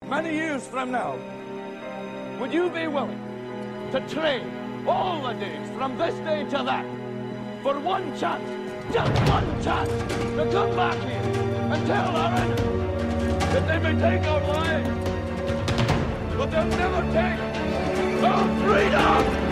many years from now, would you be willing to trade all the days from this day to that for one chance, just one chance, to come back here and tell our enemies that they may take our lives, but they'll never take our freedom!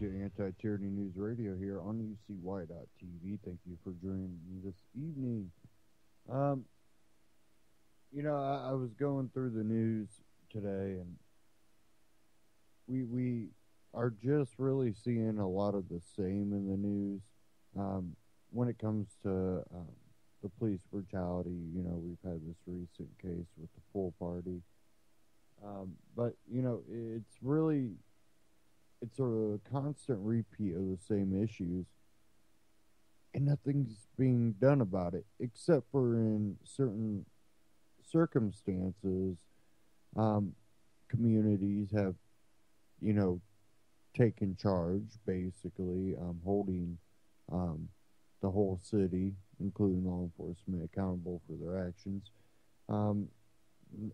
To Anti-Tyranny News Radio here on UCY.TV. Thank you for joining me this evening. I was going through the news today, and we are just really seeing a lot of the same in the news. When it comes to the police brutality, we've had this recent case with the pool party. But it's a constant repeat of the same issues, and nothing's being done about it, except for in certain circumstances, communities have, taken charge, basically, holding the whole city, including law enforcement, accountable for their actions. In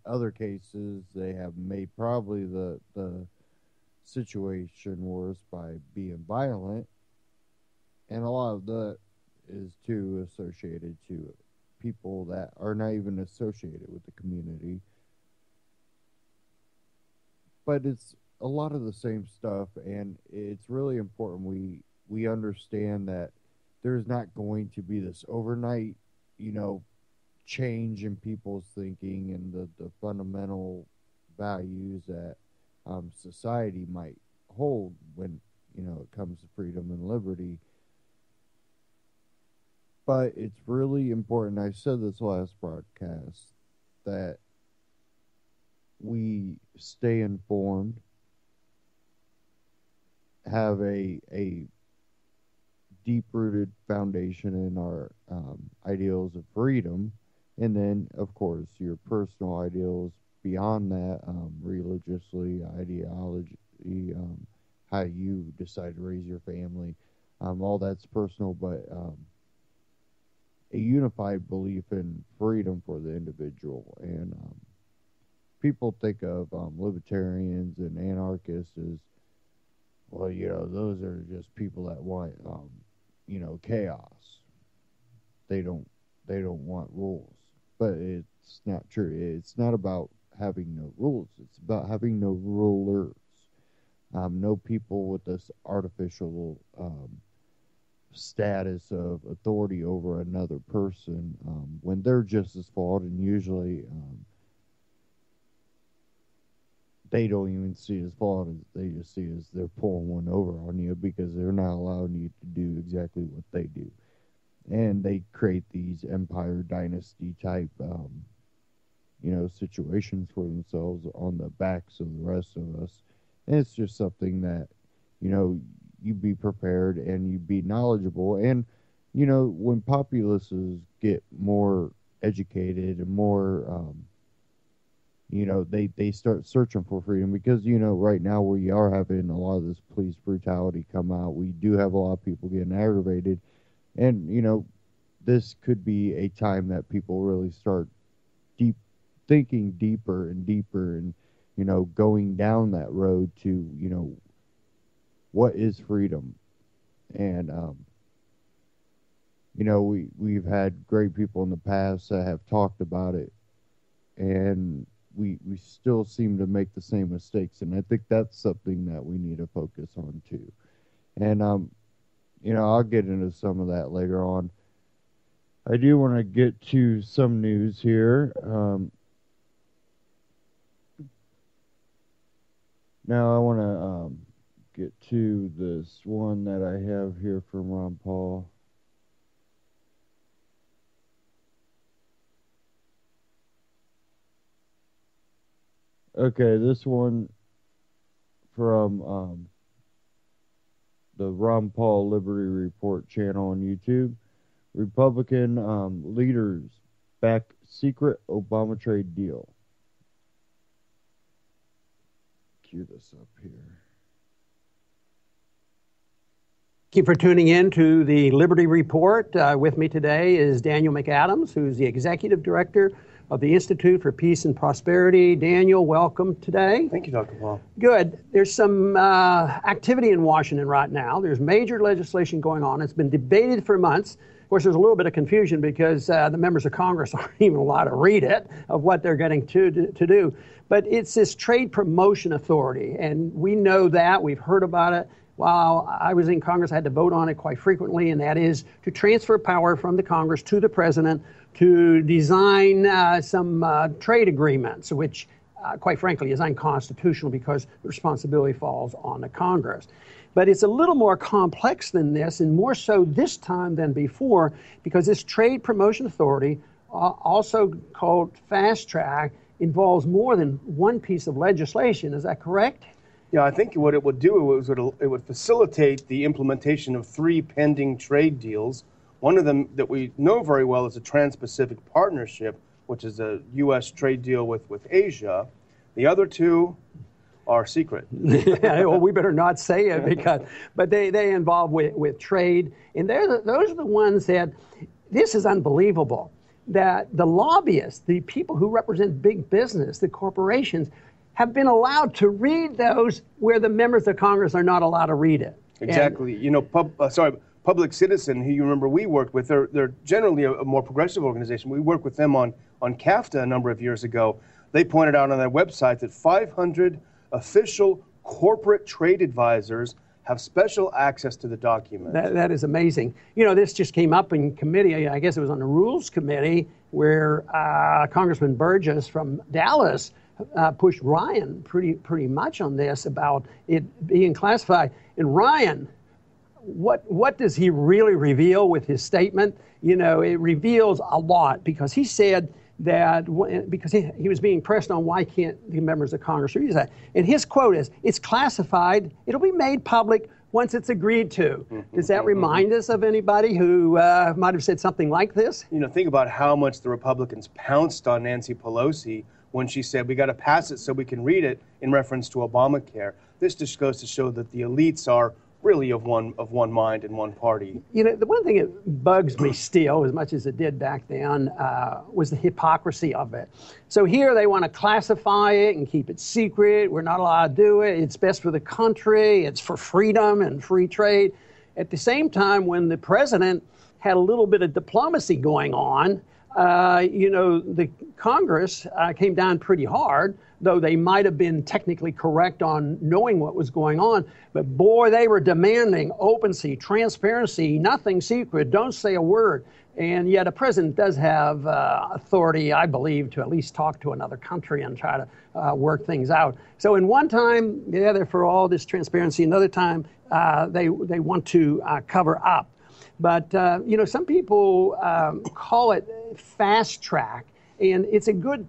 other cases, they have made probably the situation worse by being violent, and a lot of that is too associated to people that are not even associated with the community. But it's a lot of the same stuff, and it's really important we understand that there's not going to be this overnight, change in people's thinking and the fundamental values that society might hold when it comes to freedom and liberty. But it's really important, I said this last broadcast, that we stay informed, have a deep-rooted foundation in our ideals of freedom, and then, of course, your personal ideals beyond that, religiously, ideology, how you decide to raise your family, all that's personal, but a unified belief in freedom for the individual. And people think of libertarians and anarchists as, well, those are just people that want, chaos. They don't want rules. But it's not true. It's not about having no rules. It's about having no rulers. No people with this artificial status of authority over another person when they're just as flawed, and usually they don't even see it as flawed, as they just see it as they're pulling one over on you because they're not allowing you to do exactly what they do. And they create these empire dynasty type situations for themselves on the backs of the rest of us. And it's just something that, you be prepared and you be knowledgeable. And, when populaces get more educated and more, they start searching for freedom because, right now we are having a lot of this police brutality come out. We do have a lot of people getting aggravated. And, this could be a time that people really start thinking deeper and deeper and, going down that road to, what is freedom? And we've had great people in the past that have talked about it, and we still seem to make the same mistakes, and I think that's something that we need to focus on too. And I'll get into some of that later on. I do want to get to some news here. Now I want to get to this one that I have here from Ron Paul. Okay, this one from the Ron Paul Liberty Report channel on YouTube. Republican leaders back secret Obama trade deal. Cue this up here. Thank you for tuning in to the Liberty Report. With me today is Daniel McAdams, who's the Executive Director of the Institute for Peace and Prosperity. Daniel, welcome today. Thank you, Dr. Paul. Good. There's some activity in Washington right now. There's major legislation going on. It's been debated for months. Of course, there's a little bit of confusion because the members of Congress aren't even allowed to read it of what they're getting to do. But it's this Trade Promotion Authority, and we know that. We've heard about it. While I was in Congress, I had to vote on it quite frequently, and that is to transfer power from the Congress to the president to design some trade agreements, which, quite frankly, is unconstitutional because the responsibility falls on the Congress. But it's a little more complex than this, and more so this time than before, because this Trade Promotion Authority, also called Fast Track, involves more than one piece of legislation. Is that correct? Yeah, I think what it would do is it would facilitate the implementation of 3 pending trade deals. One of them that we know very well is a Trans-Pacific Partnership, which is a U.S. trade deal with Asia. The other 2 are secret. Well, we better not say it but they involve with trade, and those are the ones that, this is unbelievable, that the lobbyists, the people who represent big business, the corporations, have been allowed to read those where the members of Congress are not allowed to read it. Exactly. Public Citizen, who you remember we worked with, they're generally a more progressive organization. We worked with them on CAFTA a number of years ago. They pointed out on their website that 500 official corporate trade advisors have special access to the document. That is amazing. This just came up in committee. I guess it was on the Rules Committee, where Congressman Burgess from Dallas pushed Ryan pretty much on this about it being classified. And Ryan, what does he really reveal with his statement? It reveals a lot, because he said that because he was being pressed on why can't the members of Congress read that. And his quote is, "It's classified. It'll be made public once it's agreed to." Does that remind us of anybody who might have said something like this? Think about how much the Republicans pounced on Nancy Pelosi when she said, we got to pass it so we can read it, in reference to Obamacare. This just goes to show that the elites are really of one mind and one party. The one thing that bugs me still, as much as it did back then, was the hypocrisy of it. So here they want to classify it and keep it secret. We're not allowed to do it. It's best for the country. It's for freedom and free trade. At the same time, when the president had a little bit of diplomacy going on, the Congress came down pretty hard, though they might have been technically correct on knowing what was going on. But boy, they were demanding openness, transparency, nothing secret, don't say a word. And yet a president does have authority, I believe, to at least talk to another country and try to work things out. So in one time, they're for all this transparency. Another time, they want to cover up. But, some people call it fast track, and it's a good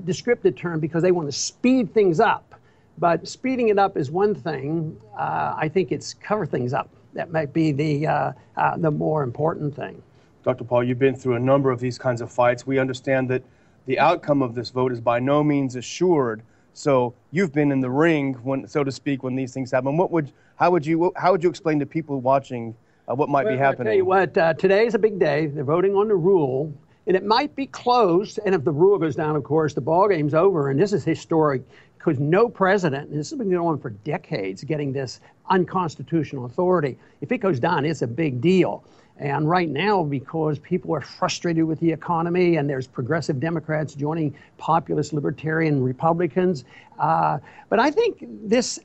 descriptive term because they want to speed things up. But speeding it up is one thing. I think it's cover things up. That might be the more important thing. Dr. Paul, you've been through a number of these kinds of fights. We understand that the outcome of this vote is by no means assured. So you've been in the ring, so to speak, when these things happen. How would you explain to people watching what might be happening? I'll tell you what, today's a big day. They're voting on the rule, and it might be close. And if the rule goes down, of course, the ball game's over. And this is historic because no president, and this has been going on for decades, getting this unconstitutional authority. If it goes down, it's a big deal. And right now, because people are frustrated with the economy and there's progressive Democrats joining populist libertarian Republicans. But I think this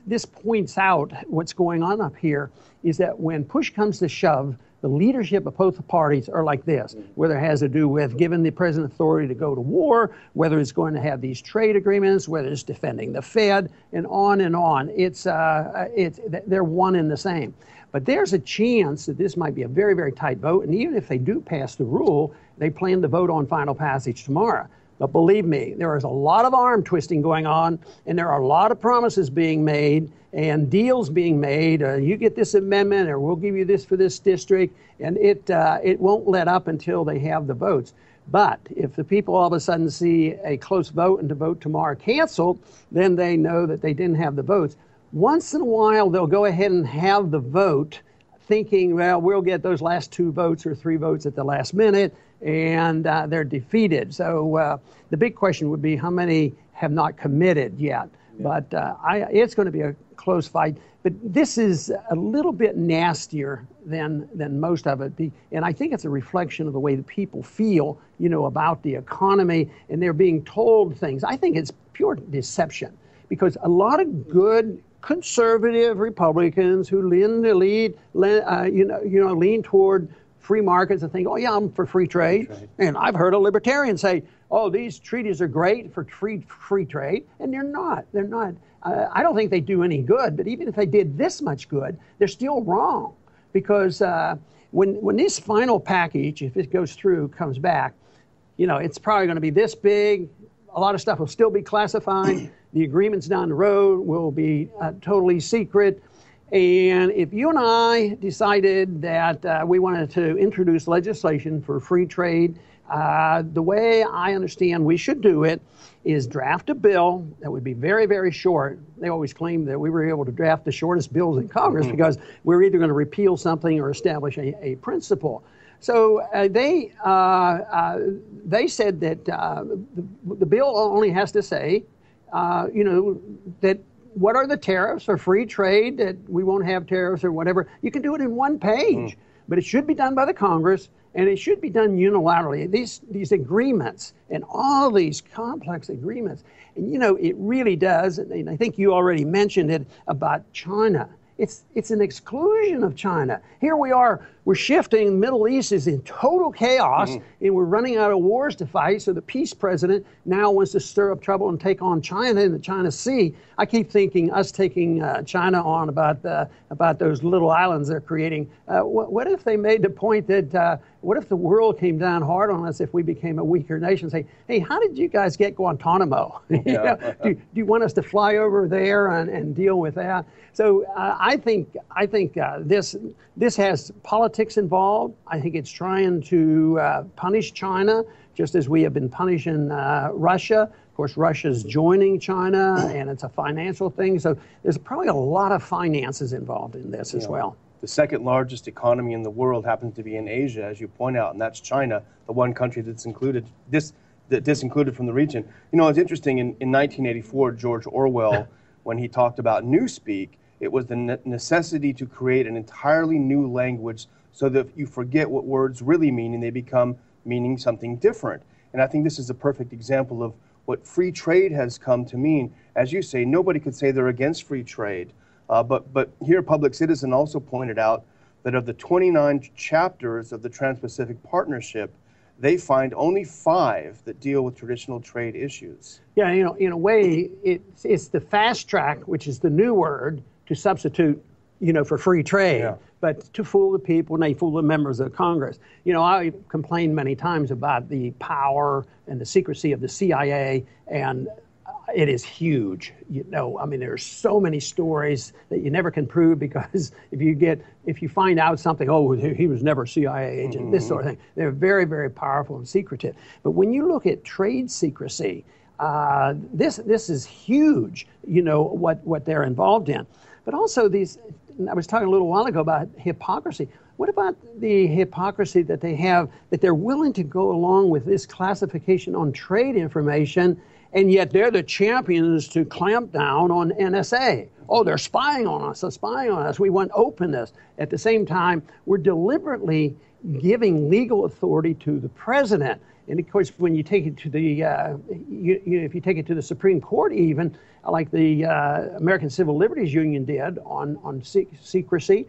points out what's going on up here is that when push comes to shove, the leadership of both parties are like this, whether it has to do with giving the president authority to go to war, whether it's going to have these trade agreements, whether it's defending the Fed, and on and on. They're one and the same. But there's a chance that this might be a very, very tight vote. And even if they do pass the rule, they plan to vote on final passage tomorrow. But believe me, there is a lot of arm twisting going on, and there are a lot of promises being made and deals being made. You get this amendment, or we'll give you this for this district, and it won't let up until they have the votes. But if the people all of a sudden see a close vote and the vote tomorrow canceled, then they know that they didn't have the votes. Once in a while, they'll go ahead and have the vote, thinking, well, we'll get those last 2 votes or 3 votes at the last minute, and they're defeated. So the big question would be how many have not committed yet. Yeah. But it's going to be a close fight. But this is a little bit nastier than most of it. And I think it's a reflection of the way the people feel, about the economy, and they're being told things. I think it's pure deception, because a lot of good conservative Republicans who lean toward free markets and think, oh yeah, I'm for free trade. And I've heard a libertarian say, oh, these treaties are great for free trade, and they're not. They're not. I don't think they do any good. But even if they did this much good, they're still wrong, because when this final package, if it goes through, comes back, it's probably going to be this big. A lot of stuff will still be classified. The agreements down the road will be totally secret. And if you and I decided that we wanted to introduce legislation for free trade, the way I understand we should do it is draft a bill that would be very, very short. They always claim that we were able to draft the shortest bills in Congress because we're either going to repeal something or establish a principle. So they said that the bill only has to say, that what are the tariffs for free trade, that we won't have tariffs or whatever. You can do it in 1 page, but it should be done by the Congress, and it should be done unilaterally. These agreements and all these complex agreements, and it really does, and I think you already mentioned it about China. It's an exclusion of China. Here we are, we're shifting, the Middle East is in total chaos, and we're running out of wars to fight, so the peace president now wants to stir up trouble and take on China in the China Sea. I keep thinking us taking China on about those little islands they're creating. What if they made the point that, what if the world came down hard on us if we became a weaker nation? Say, hey, how did you guys get Guantanamo? Do you want us to fly over there and deal with that? So I think this has politics involved. I think it's trying to punish China, just as we have been punishing Russia. Of course, Russia's joining China, and it's a financial thing. So there's probably a lot of finances involved in this as well. The second largest economy in the world happens to be in Asia, as you point out, and that's China, the one country that's disincluded from the region. It's interesting, in 1984, George Orwell, when he talked about newspeak, it was the necessity to create an entirely new language so that you forget what words really mean and they become meaning something different. And I think this is a perfect example of what free trade has come to mean. As you say, nobody could say they're against free trade. But here, Public Citizen also pointed out that of the 29 chapters of the Trans-Pacific Partnership, they find only 5 that deal with traditional trade issues. Yeah, in a way, it's the fast track, which is the new word, to substitute, for free trade, but to fool the people, and they fool the members of Congress. I complained many times about the power and the secrecy of the CIA, and it is huge. There's so many stories that you never can prove, because if you find out something, oh, he was never a CIA agent, this sort of thing. They're very, very powerful and secretive. But when you look at trade secrecy, this is huge, what they're involved in. But also I was talking a little while ago about hypocrisy. What about the hypocrisy that they have, that they're willing to go along with this classification on trade information And yet they're the champions to clamp down on NSA. Oh, they're spying on us, they're spying on us. We want openness. At the same time, we're deliberately giving legal authority to the president. And of course, when you take it to the, if you take it to the Supreme Court, even like the American Civil Liberties Union did on secrecy,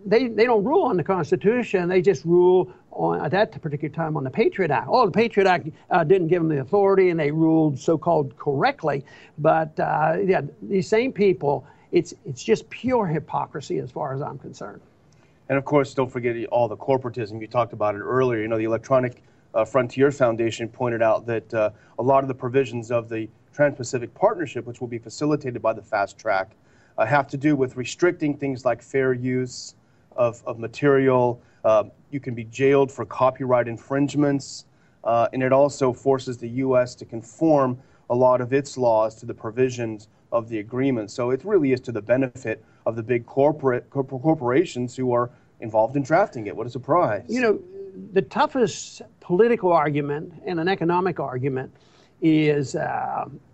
they don't rule on the Constitution. They just rule on at that particular time on the Patriot Act. Oh, the Patriot Act didn't give them the authority, and they ruled so-called correctly. But yeah, these same people, it's just pure hypocrisy as far as I'm concerned. And of course, don't forget all the corporatism. You talked about it earlier. You know, the Electronic Frontier Foundation pointed out that a lot of the provisions of the Trans-Pacific Partnership, which will be facilitated by the fast track, have to do with restricting things like fair use of material. You can be jailed for copyright infringements, and it also forces the U.S. to conform a lot of its laws to the provisions of the agreement. So it really is to the benefit of the big corporations who are involved in drafting it. What a surprise. You know, the toughest political argument and an economic argument is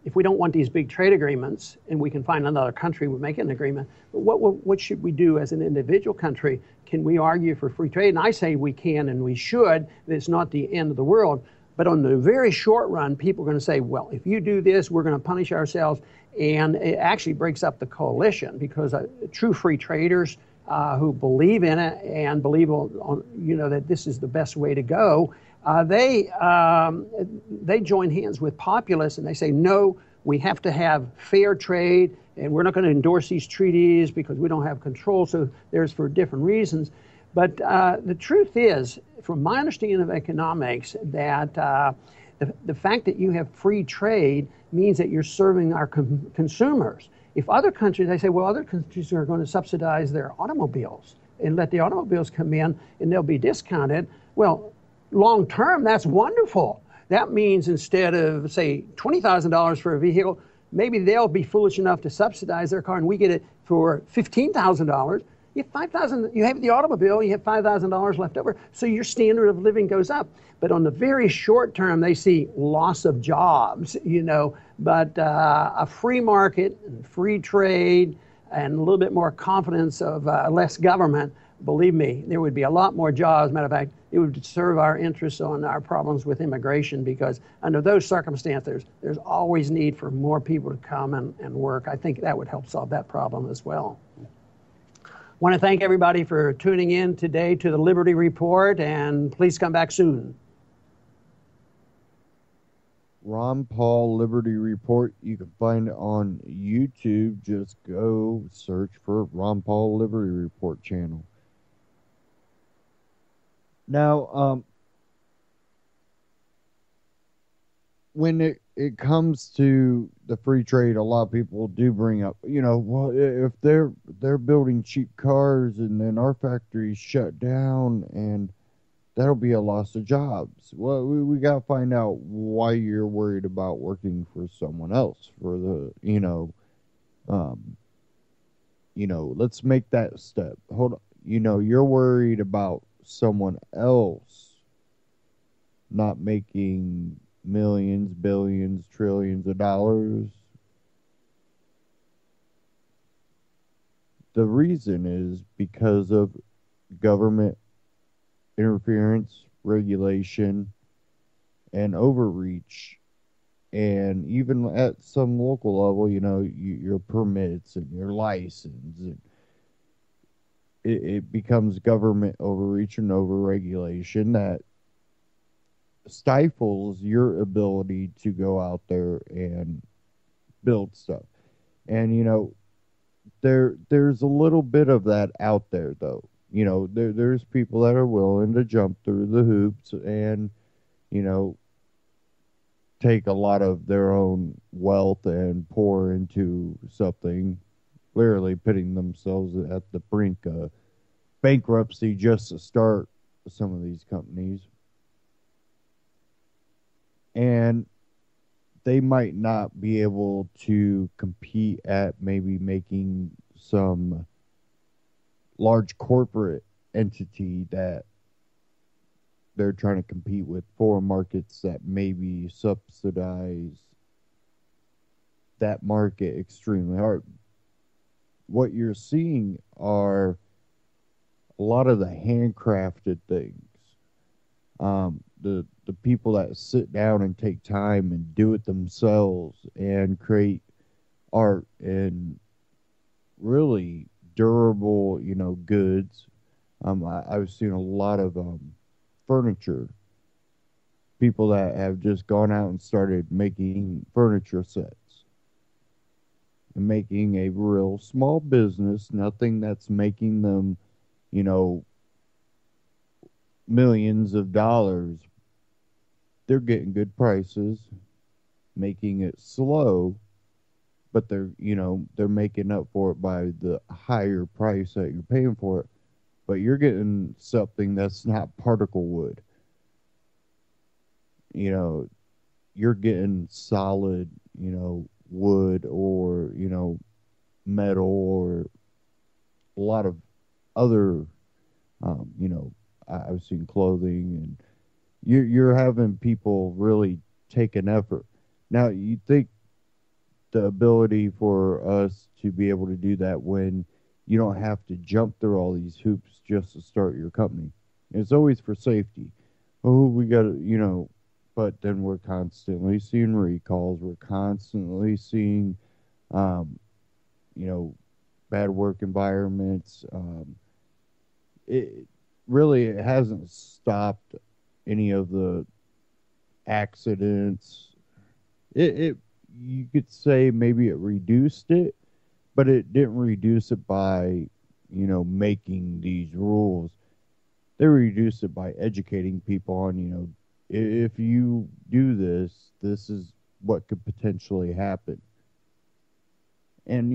if we don't want these big trade agreements and we can find another country we're making an agreement, but what should we do as an individual country? Can we argue for free trade? And I say we can and we should. It's not the end of the world. But on the very short run, people are going to say, well, if you do this, we're going to punish ourselves. And it actually breaks up the coalition because true free traders who believe in it and believe that this is the best way to go, they join hands with populists and they say, no, we have to have fair trade and we're not going to endorse these treaties because we don't have control. So there's for different reasons. But the truth is, from my understanding of economics, that the fact that you have free trade means that you're serving our consumers. If other countries, they say, well, other countries are going to subsidize their automobiles and let the automobiles come in and they'll be discounted. Well, long term, that's wonderful. That means instead of, say, $20,000 for a vehicle, maybe they'll be foolish enough to subsidize their car and we get it for $15,000. You have $5,000. You have the automobile. You have $5,000 left over, so your standard of living goes up. But on the very short term, they see loss of jobs. But a free market and free trade and a little bit more confidence of less government. Believe me, there would be a lot more jobs. Matter of fact, it would serve our interests on our problems with immigration because under those circumstances, there's always need for more people to come and work. I think that would help solve that problem as well. I want to thank everybody for tuning in today to the Liberty Report, and please come back soon. Ron Paul Liberty Report. You can find it on YouTube. Just go search for Ron Paul Liberty Report channel. Now, when it comes to the free trade, a lot of people do bring up, well, if they're building cheap cars and then our factories shut down and that'll be a loss of jobs. Well, we got to find out why you're worried about working for someone else for the, let's make that step. Hold on. You're worried about someone else not making millions, billions, trillions of dollars. The reason is because of government interference, regulation, and overreach. And even at some local level, your permits and your license, and it becomes government overreach and overregulation that stifles your ability to go out there and build stuff. And there's a little bit of that out there though. There's people that are willing to jump through the hoops and take a lot of their own wealth and pour into something, literally putting themselves at the brink of bankruptcy just to start some of these companies. And they might not be able to compete at maybe making some large corporate entity that they're trying to compete with for markets that maybe subsidize that market extremely hard. What you're seeing are a lot of the handcrafted things. The people that sit down and take time and do it themselves and create art and really durable, goods. I've seen a lot of furniture. People that have just gone out and started making furniture sets and making a real small business, nothing that's making them, you know, millions of dollars. They're getting good prices, making it slow, but they're making up for it by the higher price that you're paying for it. But you're getting something that's not particle wood. You're getting solid, wood or, metal or a lot of other, I've seen clothing, and you're having people really take an effort. Now, you think the ability for us to be able to do that when you don't have to jump through all these hoops just to start your company. It's always for safety. Oh, we got to, but then we're constantly seeing recalls. We're constantly seeing, um, you know, bad work environments. It really it hasn't stopped any of the accidents. It you could say maybe it reduced it, but it didn't reduce it by, making these rules. They reduced it by educating people on, if you do this, this is what could potentially happen. And,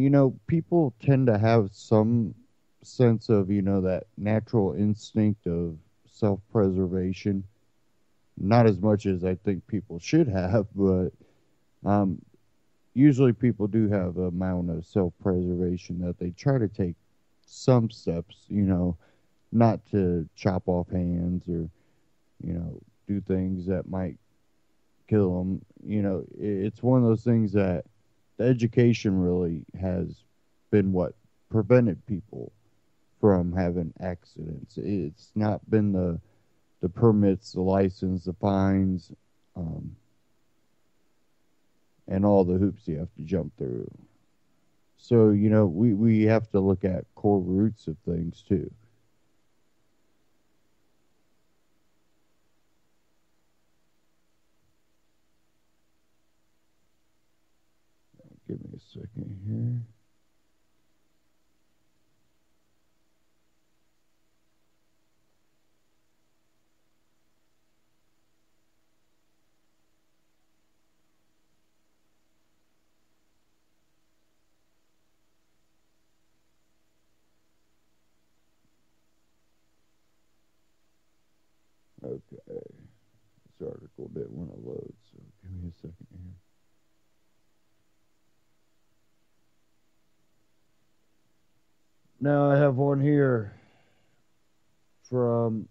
people tend to have some sense of, that natural instinct of self preservation. Not as much as I think people should have, but um, usually people do have an amount of self preservation that they try to take some steps, not to chop off hands or, do things that might kill them. It's one of those things that the education really has been what prevented people from having accidents. It's not been the permits, the license, the fines, and all the hoops you have to jump through. So, we have to look at core roots of things too. Give me a second here. Okay. This article didn't want to load, so give me a second here. Now I have one here from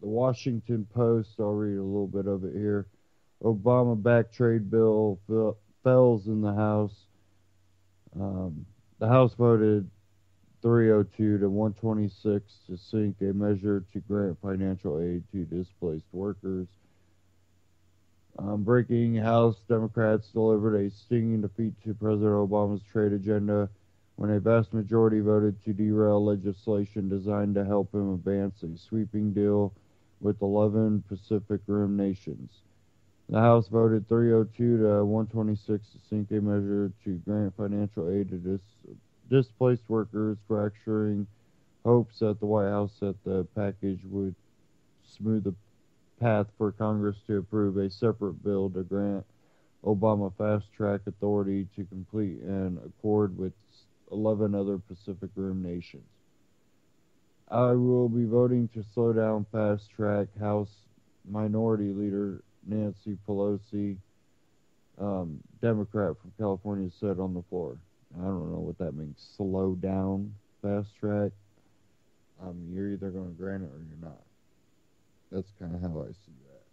the Washington Post. I'll read a little bit of it here. Obama-backed trade bill fails in the House. The House voted 302 to 126 to sink a measure to grant financial aid to displaced workers. Breaking House Democrats delivered a stinging defeat to President Obama's trade agenda when a vast majority voted to derail legislation designed to help him advance a sweeping deal with 11 Pacific Rim nations. The House voted 302 to 126 to sink a measure to grant financial aid to displaced workers, fracturing hopes at the White House that the package would smooth the path for Congress to approve a separate bill to grant Obama fast-track authority to complete an accord with 11 other Pacific Rim nations. I will be voting to slow down fast-track. House Minority Leader Nancy Pelosi, Democrat from California, said on the floor. I don't know what that means. Slow down fast-track. You're either going to grant it or you're not. That's kind of how I see that.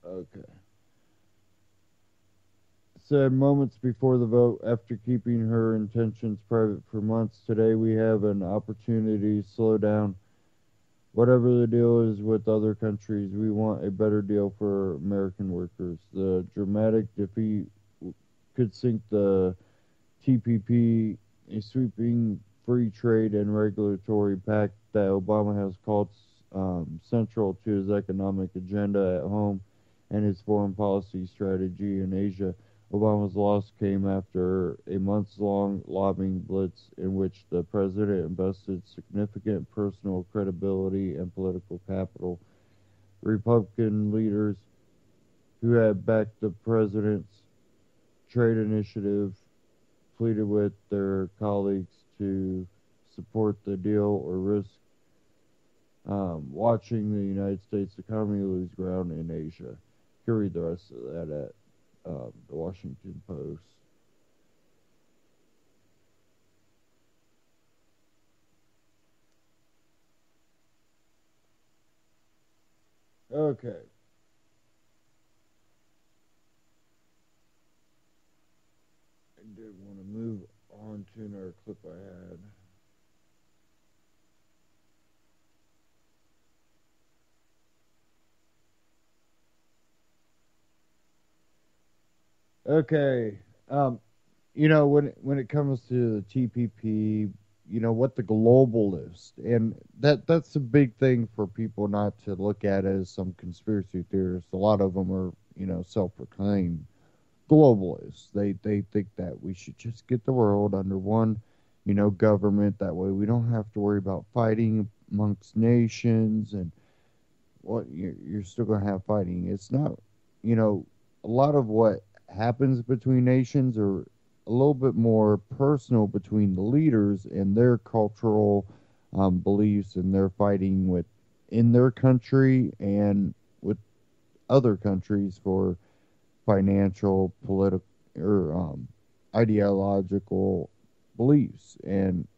Okay. Said moments before the vote, after keeping her intentions private for months, today we have an opportunity to slow down. Whatever the deal is with other countries, we want a better deal for American workers. The dramatic defeat could sink the TPP, a sweeping free trade and regulatory pact that Obama has called central to his economic agenda at home and his foreign policy strategy in Asia. Obama's loss came after a months-long lobbying blitz in which the president invested significant personal credibility and political capital. Republican leaders who had backed the president's trade initiative pleaded with their colleagues to support the deal or risk watching the United States economy lose ground in Asia. You can read the rest of that at the Washington Post. Okay. I did want to move on to another clip I had. Okay. When it comes to the TPP, what the globalists, and that's a big thing for people not to look at as some conspiracy theorists. A lot of them are, self-proclaimed globalists. They think that we should just get the world under one, government. That way we don't have to worry about fighting amongst nations, and what you're still going to have fighting. It's not, a lot of what happens between nations are a little bit more personal between the leaders and their cultural beliefs, and their fighting in their country and with other countries for financial, political, or ideological beliefs. And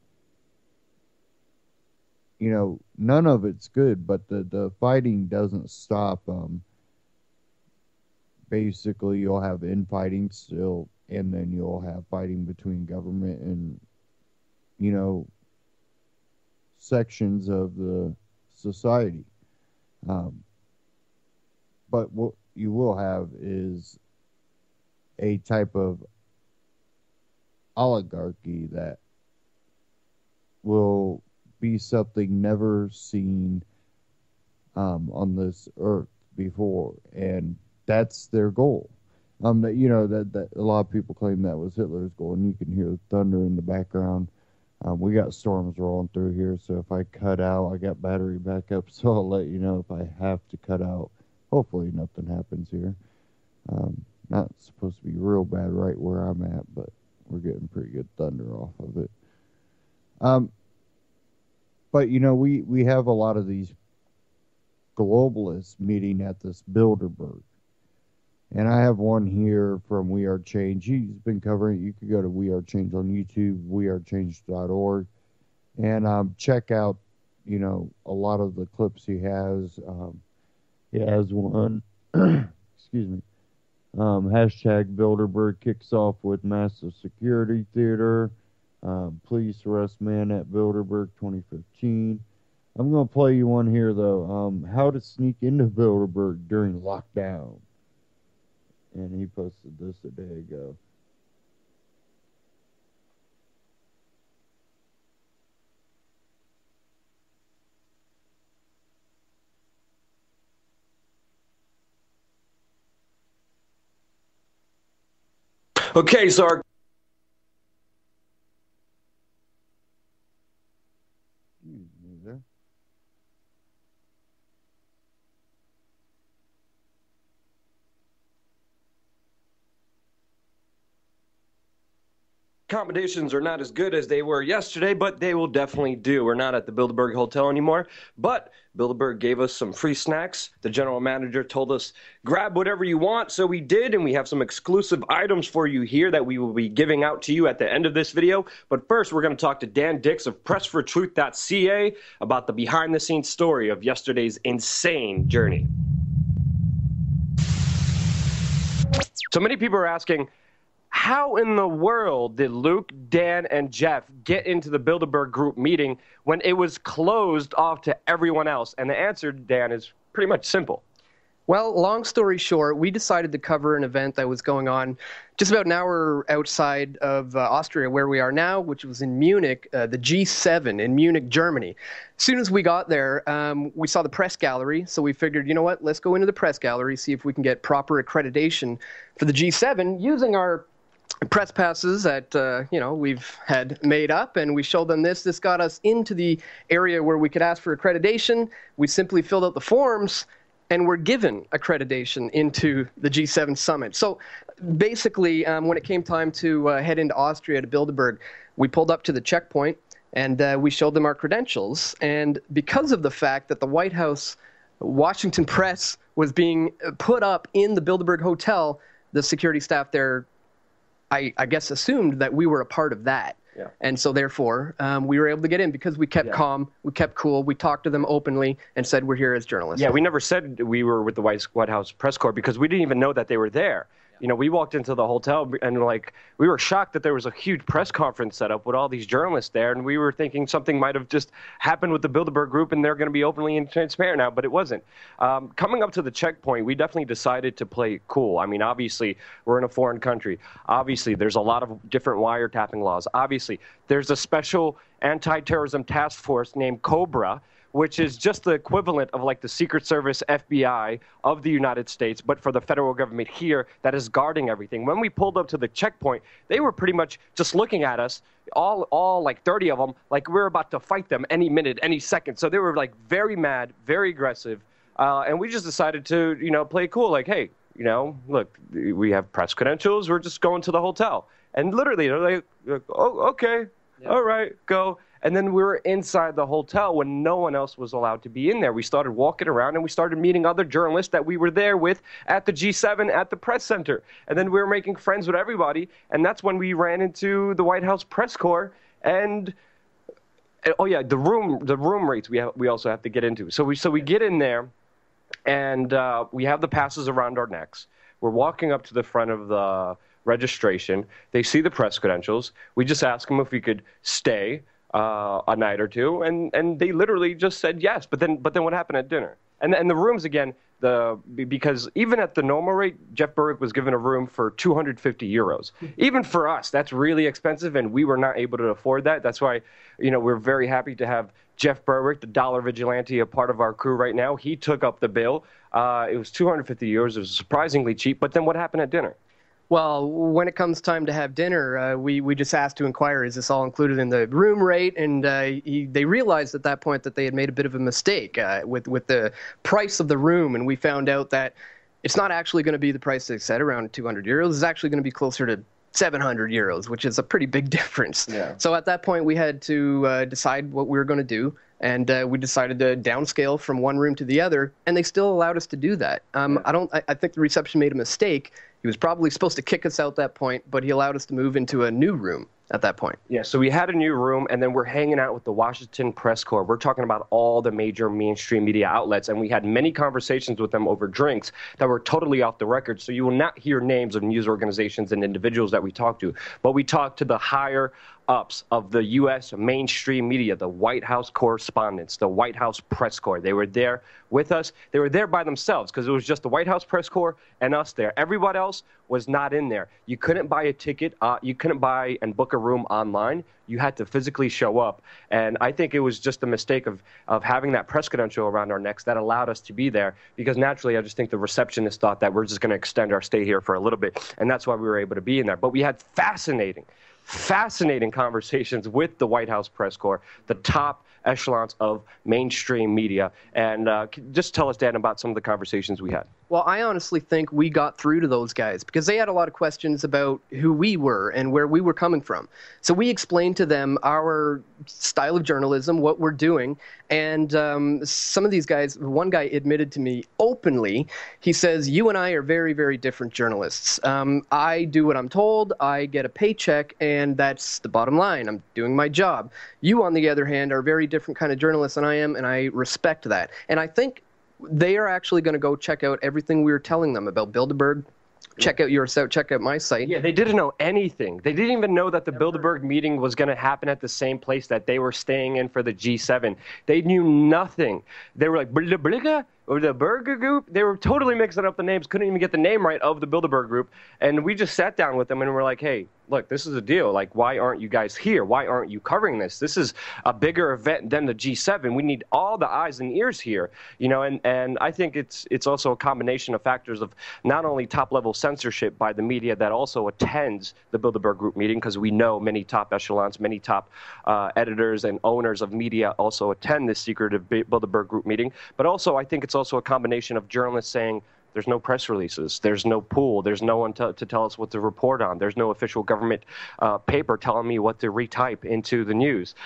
none of it's good, but the fighting doesn't stop. Basically, you'll have infighting still, and then you'll have fighting between government and, sections of the society. But what you will have is a type of oligarchy that will be something never seen on this earth before, and that's their goal. That a lot of people claim that was Hitler's goal, and you can hear the thunder in the background. We got storms rolling through here, so if I cut out, I got battery backup, so I'll let you know if I have to cut out. Hopefully nothing happens here. Not supposed to be real bad right where I'm at, but we're getting pretty good thunder off of it. But we have a lot of these globalists meeting at this Bilderberg. And I have one here from We Are Change. He's been covering it. You could go to We Are Change on YouTube, wearechange.org, and check out, a lot of the clips he has. He has one, excuse me, hashtag Bilderberg kicks off with massive security theater. Police arrest man at Bilderberg 2015. I'm going to play you one here, though. How to sneak into Bilderberg during lockdown. And he posted this a day ago. Okay, so our accommodations are not as good as they were yesterday, but they will definitely do. We're not at the Bilderberg Hotel anymore, but Bilderberg gave us some free snacks. The general manager told us, grab whatever you want, so we did, and we have some exclusive items for you here that we will be giving out to you at the end of this video. But first, we're going to talk to Dan Dix of PressForTruth.ca about the behind-the-scenes story of yesterday's insane journey. So many people are asking, how in the world did Luke, Dan, and Jeff get into the Bilderberg Group meeting when it was closed off to everyone else? And the answer, Dan, is pretty much simple. Well, long story short, we decided to cover an event that was going on just about an hour outside of Austria, where we are now, which was in Munich, the G7 in Munich, Germany. As soon as we got there, we saw the press gallery, so we figured, you know what, let's go into the press gallery, see if we can get proper accreditation for the G7 using our press passes that, we've had made up, and we showed them this. This got us into the area where we could ask for accreditation. We simply filled out the forms, and were given accreditation into the G7 summit. So basically, when it came time to head into Austria to Bilderberg, we pulled up to the checkpoint, and we showed them our credentials. And because of the fact that the White House Washington press was being put up in the Bilderberg Hotel, the security staff there, I guess, assumed that we were a part of that. Yeah. And so therefore, we were able to get in because we kept calm, we kept cool, we talked to them openly and said we're here as journalists. Yeah, we never said we were with the White House press corps because we didn't even know that they were there. You know, we walked into the hotel and we were shocked that there was a huge press conference set up with all these journalists there, and we were thinking something might have just happened with the Bilderberg Group and they're going to be openly and transparent now, but it wasn't. Coming up to the checkpoint, we definitely decided to play cool. I mean, obviously, we're in a foreign country. Obviously, there's a lot of different wiretapping laws. Obviously, there's a special anti-terrorism task force named Cobra, which is just the equivalent of like the Secret Service FBI of the United States, but for the federal government here that is guarding everything. When we pulled up to the checkpoint, they were pretty much just looking at us, all like 30 of them, like we're about to fight them any minute, any second. So they were like very mad, very aggressive, and we just decided to, play cool. Like, hey, look, we have press credentials. We're just going to the hotel. And literally, they're like, oh, okay, all right, go. And then we were inside the hotel when no one else was allowed to be in there. We started walking around and we started meeting other journalists that we were there with at the G7 at the press center. And then we were making friends with everybody. And that's when we ran into the White House press corps. And oh yeah, the room rates we also have to get into. So we get in there, and we have the passes around our necks. We're walking up to the front of the registration. They see the press credentials. We just ask them if we could stay a night or two, and they literally just said yes. But then what happened at dinner? And the rooms again, because even at the normal rate, Jeff Berwick was given a room for 250 euros. Even for us, that's really expensive, and we were not able to afford that. That's why, we're very happy to have Jeff Berwick, the dollar vigilante, a part of our crew right now. He took up the bill. It was 250 euros. It was surprisingly cheap. But then what happened at dinner? Well, when it comes time to have dinner, we just asked to inquire, is this all included in the room rate? And they realized at that point that they had made a bit of a mistake with the price of the room. And we found out that it's not actually going to be the price they said, around 200 euros. It's actually going to be closer to 700 euros, which is a pretty big difference. Yeah. So at that point, we had to decide what we were going to do. And we decided to downscale from one room to the other, and they still allowed us to do that. I think the reception made a mistake. He was probably supposed to kick us out at that point, but he allowed us to move into a new room at that point. Yeah, so we had a new room, and then we're hanging out with the Washington press corps. We're talking about all the major mainstream media outlets, and we had many conversations with them over drinks that were totally off the record. So you will not hear names of news organizations and individuals that we talked to, but we talked to the higher ups of the U.S. mainstream media, the White House correspondents, the White House press corps. They were there with us. They were there by themselves because it was just the White House press corps and us there. Everybody else was not in there. You couldn't buy a ticket. You couldn't buy and book a room online. You had to physically show up. And I think it was just a mistake of having that press credential around our necks that allowed us to be there, because naturally I just think the receptionist thought that we're just going to extend our stay here for a little bit. And that's why we were able to be in there. But we had fascinating conversations with the White House press corps, the top echelons of mainstream media. And just tell us, Dan, about some of the conversations we had. Well, I honestly think we got through to those guys because they had a lot of questions about who we were and where we were coming from. So we explained to them our style of journalism, what we're doing. And some of these guys, one guy admitted to me openly, he says, you and I are very, very different journalists. I do what I'm told, I get a paycheck, and that's the bottom line. I'm doing my job. You, on the other hand, are a very different kind of journalist than I am, and I respect that. And I think they are actually going to go check out everything we were telling them about Bilderberg, check out your site, check out my site. Yeah, they didn't know anything. They didn't even know that the Bilderberg meeting was going to happen at the same place that they were staying in for the G7. They knew nothing. They were like, Bilderberg or the Burger Group. They were totally mixing up the names, couldn't even get the name right of the Bilderberg Group. And we just sat down with them and we're like, hey, look, this is a deal. Like, why aren't you guys here? Why aren't you covering this? This is a bigger event than the G7. We need all the eyes and ears here, you know, and I think it's also a combination of factors of not only top-level censorship by the media that also attends the Bilderberg Group meeting, because we know many top echelons, many top editors and owners of media also attend this secretive Bilderberg Group meeting, but also I think it's also a combination of journalists saying, there's no press releases. There's no pool. There's no one to tell us what to report on. There's no official government paper telling me what to retype into the news,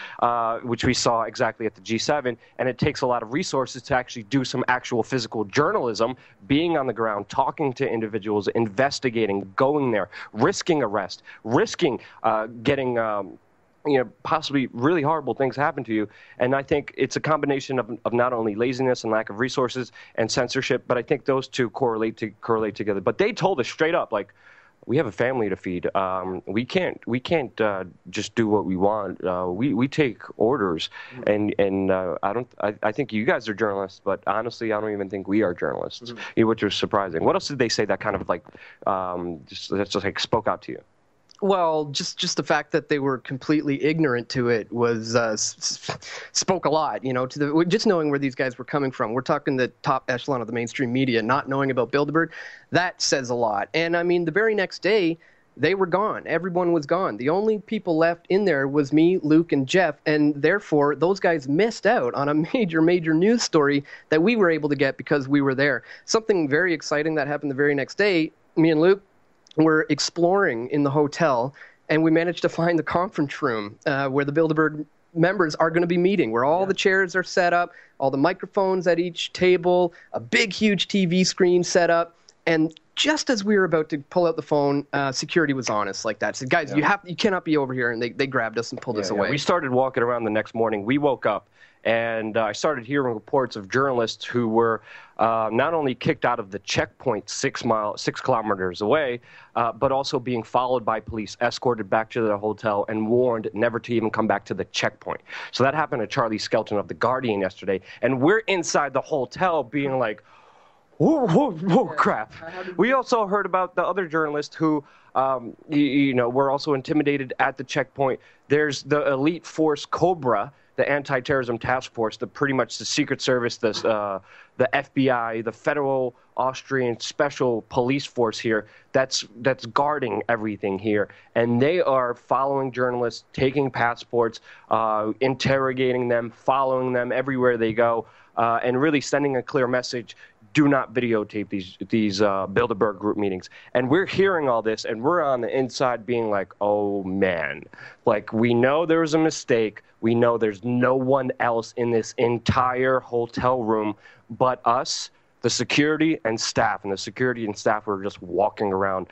which we saw exactly at the G7. And it takes a lot of resources to actually do some actual physical journalism, being on the ground, talking to individuals, investigating, going there, risking arrest, risking getting possibly really horrible things happen to you. And I think it's a combination of not only laziness and lack of resources and censorship, but I think those two correlate together. But they told us straight up, like, we have a family to feed. We can't just do what we want. We take orders, and I think you guys are journalists, but honestly, I don't even think we are journalists, which was surprising. What else did they say that kind of like just like spoke out to you? Well, just the fact that they were completely ignorant to it was spoke a lot, you know, to just knowing where these guys were coming from. We're talking the top echelon of the mainstream media, not knowing about Bilderberg. That says a lot. And I mean, the very next day, they were gone. Everyone was gone. The only people left in there was me, Luke, and Jeff, and therefore those guys missed out on a major news story that we were able to get because we were there. Something very exciting that happened the very next day, me and Luke were exploring in the hotel, and we managed to find the conference room where the Bilderberg members are going to be meeting, where all the chairs are set up, all the microphones at each table, a big, huge TV screen set up. And just as we were about to pull out the phone, security was on us like that. Said, guys, you cannot be over here. And they grabbed us and pulled us away. We started walking around the next morning. We woke up, and I started hearing reports of journalists who were not only kicked out of the checkpoint 6 kilometers away, but also being followed by police, escorted back to the hotel, and warned never to even come back to the checkpoint. So that happened to Charlie Skelton of The Guardian yesterday. And we're inside the hotel being like, whoa, crap. We also heard about the other journalists who, were also intimidated at the checkpoint. There's the elite force Cobra, the Anti-Terrorism Task Force, pretty much the Secret Service, the FBI, the Federal Austrian Special Police Force here, that's guarding everything here. And they are following journalists, taking passports, interrogating them, following them everywhere they go, and really sending a clear message. Do not videotape these Bilderberg Group meetings. And we're hearing all this, and we're on the inside being like, oh, man. Like, we know there was a mistake. We know there's no one else in this entire hotel room but us, the security and staff. And the security and staff were just walking around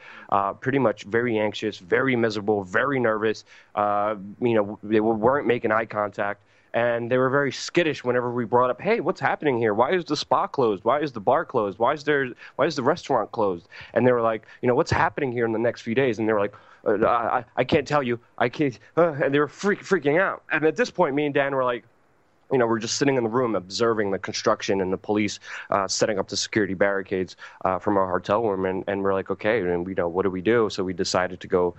pretty much very anxious, very miserable, very nervous. They weren't making eye contact. And they were very skittish whenever we brought up, hey, what's happening here? Why is the spa closed? Why is the bar closed? Why is the restaurant closed? And they were like, what's happening here in the next few days? And they were like, I can't tell you. I can't. And they were freaking out. And at this point, me and Dan were like, we're just sitting in the room observing the construction and the police setting up the security barricades from our hotel room. And we're like, okay, and what do we do? So we decided to go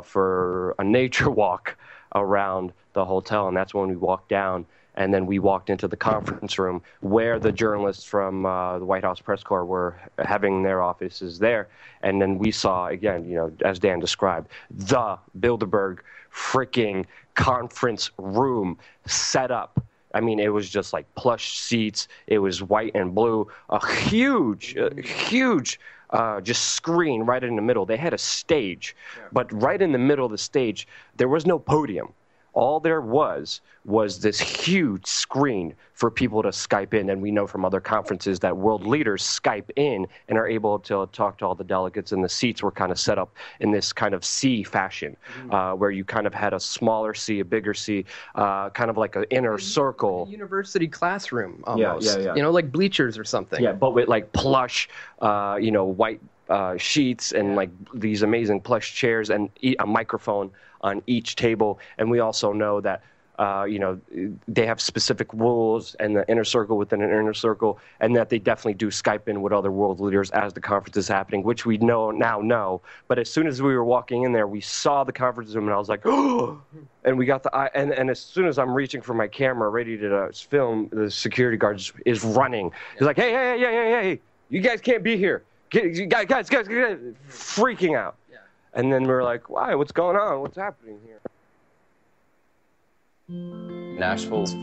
for a nature walk around the hotel, and that's when we walked down, and then we walked into the conference room where the journalists from the White House press corps were having their offices there. And then we saw, again, as Dan described, the Bilderberg freaking conference room set up. I mean, it was just like plush seats. It was white and blue, a huge just screen right in the middle. They had a stage, but right in the middle of the stage, there was no podium. All there was this huge screen for people to Skype in. And we know from other conferences that world leaders Skype in and are able to talk to all the delegates. And the seats were kind of set up in this kind of C fashion, where you kind of had a smaller C, a bigger C, kind of like an inner circle. Like a university classroom almost. Yeah. Like bleachers or something. Yeah, but with like plush, white sheets and like these amazing plush chairs and a microphone on each table. And we also know that they have specific rules and the inner circle within an inner circle, and that they definitely do Skype in with other world leaders as the conference is happening, which we now know. But as soon as we were walking in there, we saw the conference room, and I was like, oh! And we got and as soon as I'm reaching for my camera, ready to film, the security guard is running. He's like, hey, you guys can't be here. Guys, freaking out. Yeah. And then we're like, why? What's going on? What's happening here? Nashville's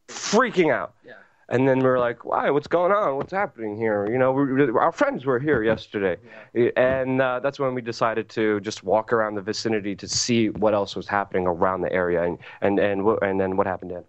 freaking out. Yeah. And then we're like, why? What's going on? What's happening here? Our friends were here yesterday. Yeah. And that's when we decided to just walk around the vicinity to see what else was happening around the area. And then what happened, Dan?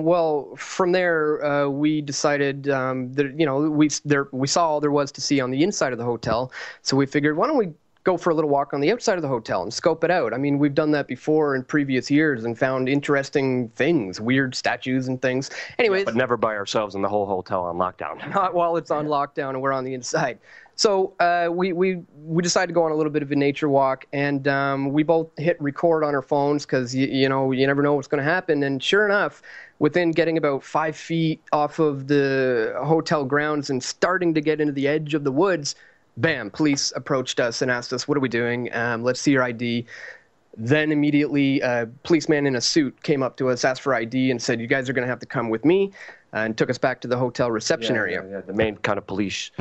Well, from there, we decided that, we saw all there was to see on the inside of the hotel. So we figured, why don't we go for a little walk on the outside of the hotel and scope it out? I mean, we've done that before in previous years and found interesting things, weird statues and things. Anyways, but never by ourselves in the whole hotel on lockdown. Not while it's on lockdown and we're on the inside. So we decided to go on a little bit of a nature walk, and we both hit record on our phones because you never know what's going to happen. And sure enough, within getting about 5 feet off of the hotel grounds and starting to get into the edge of the woods, bam! Police approached us and asked us, "What are we doing? Let's see your ID." Then immediately, a policeman in a suit came up to us, asked for ID, and said, "You guys are going to have to come with me," and took us back to the hotel reception area. Yeah, the main kind of police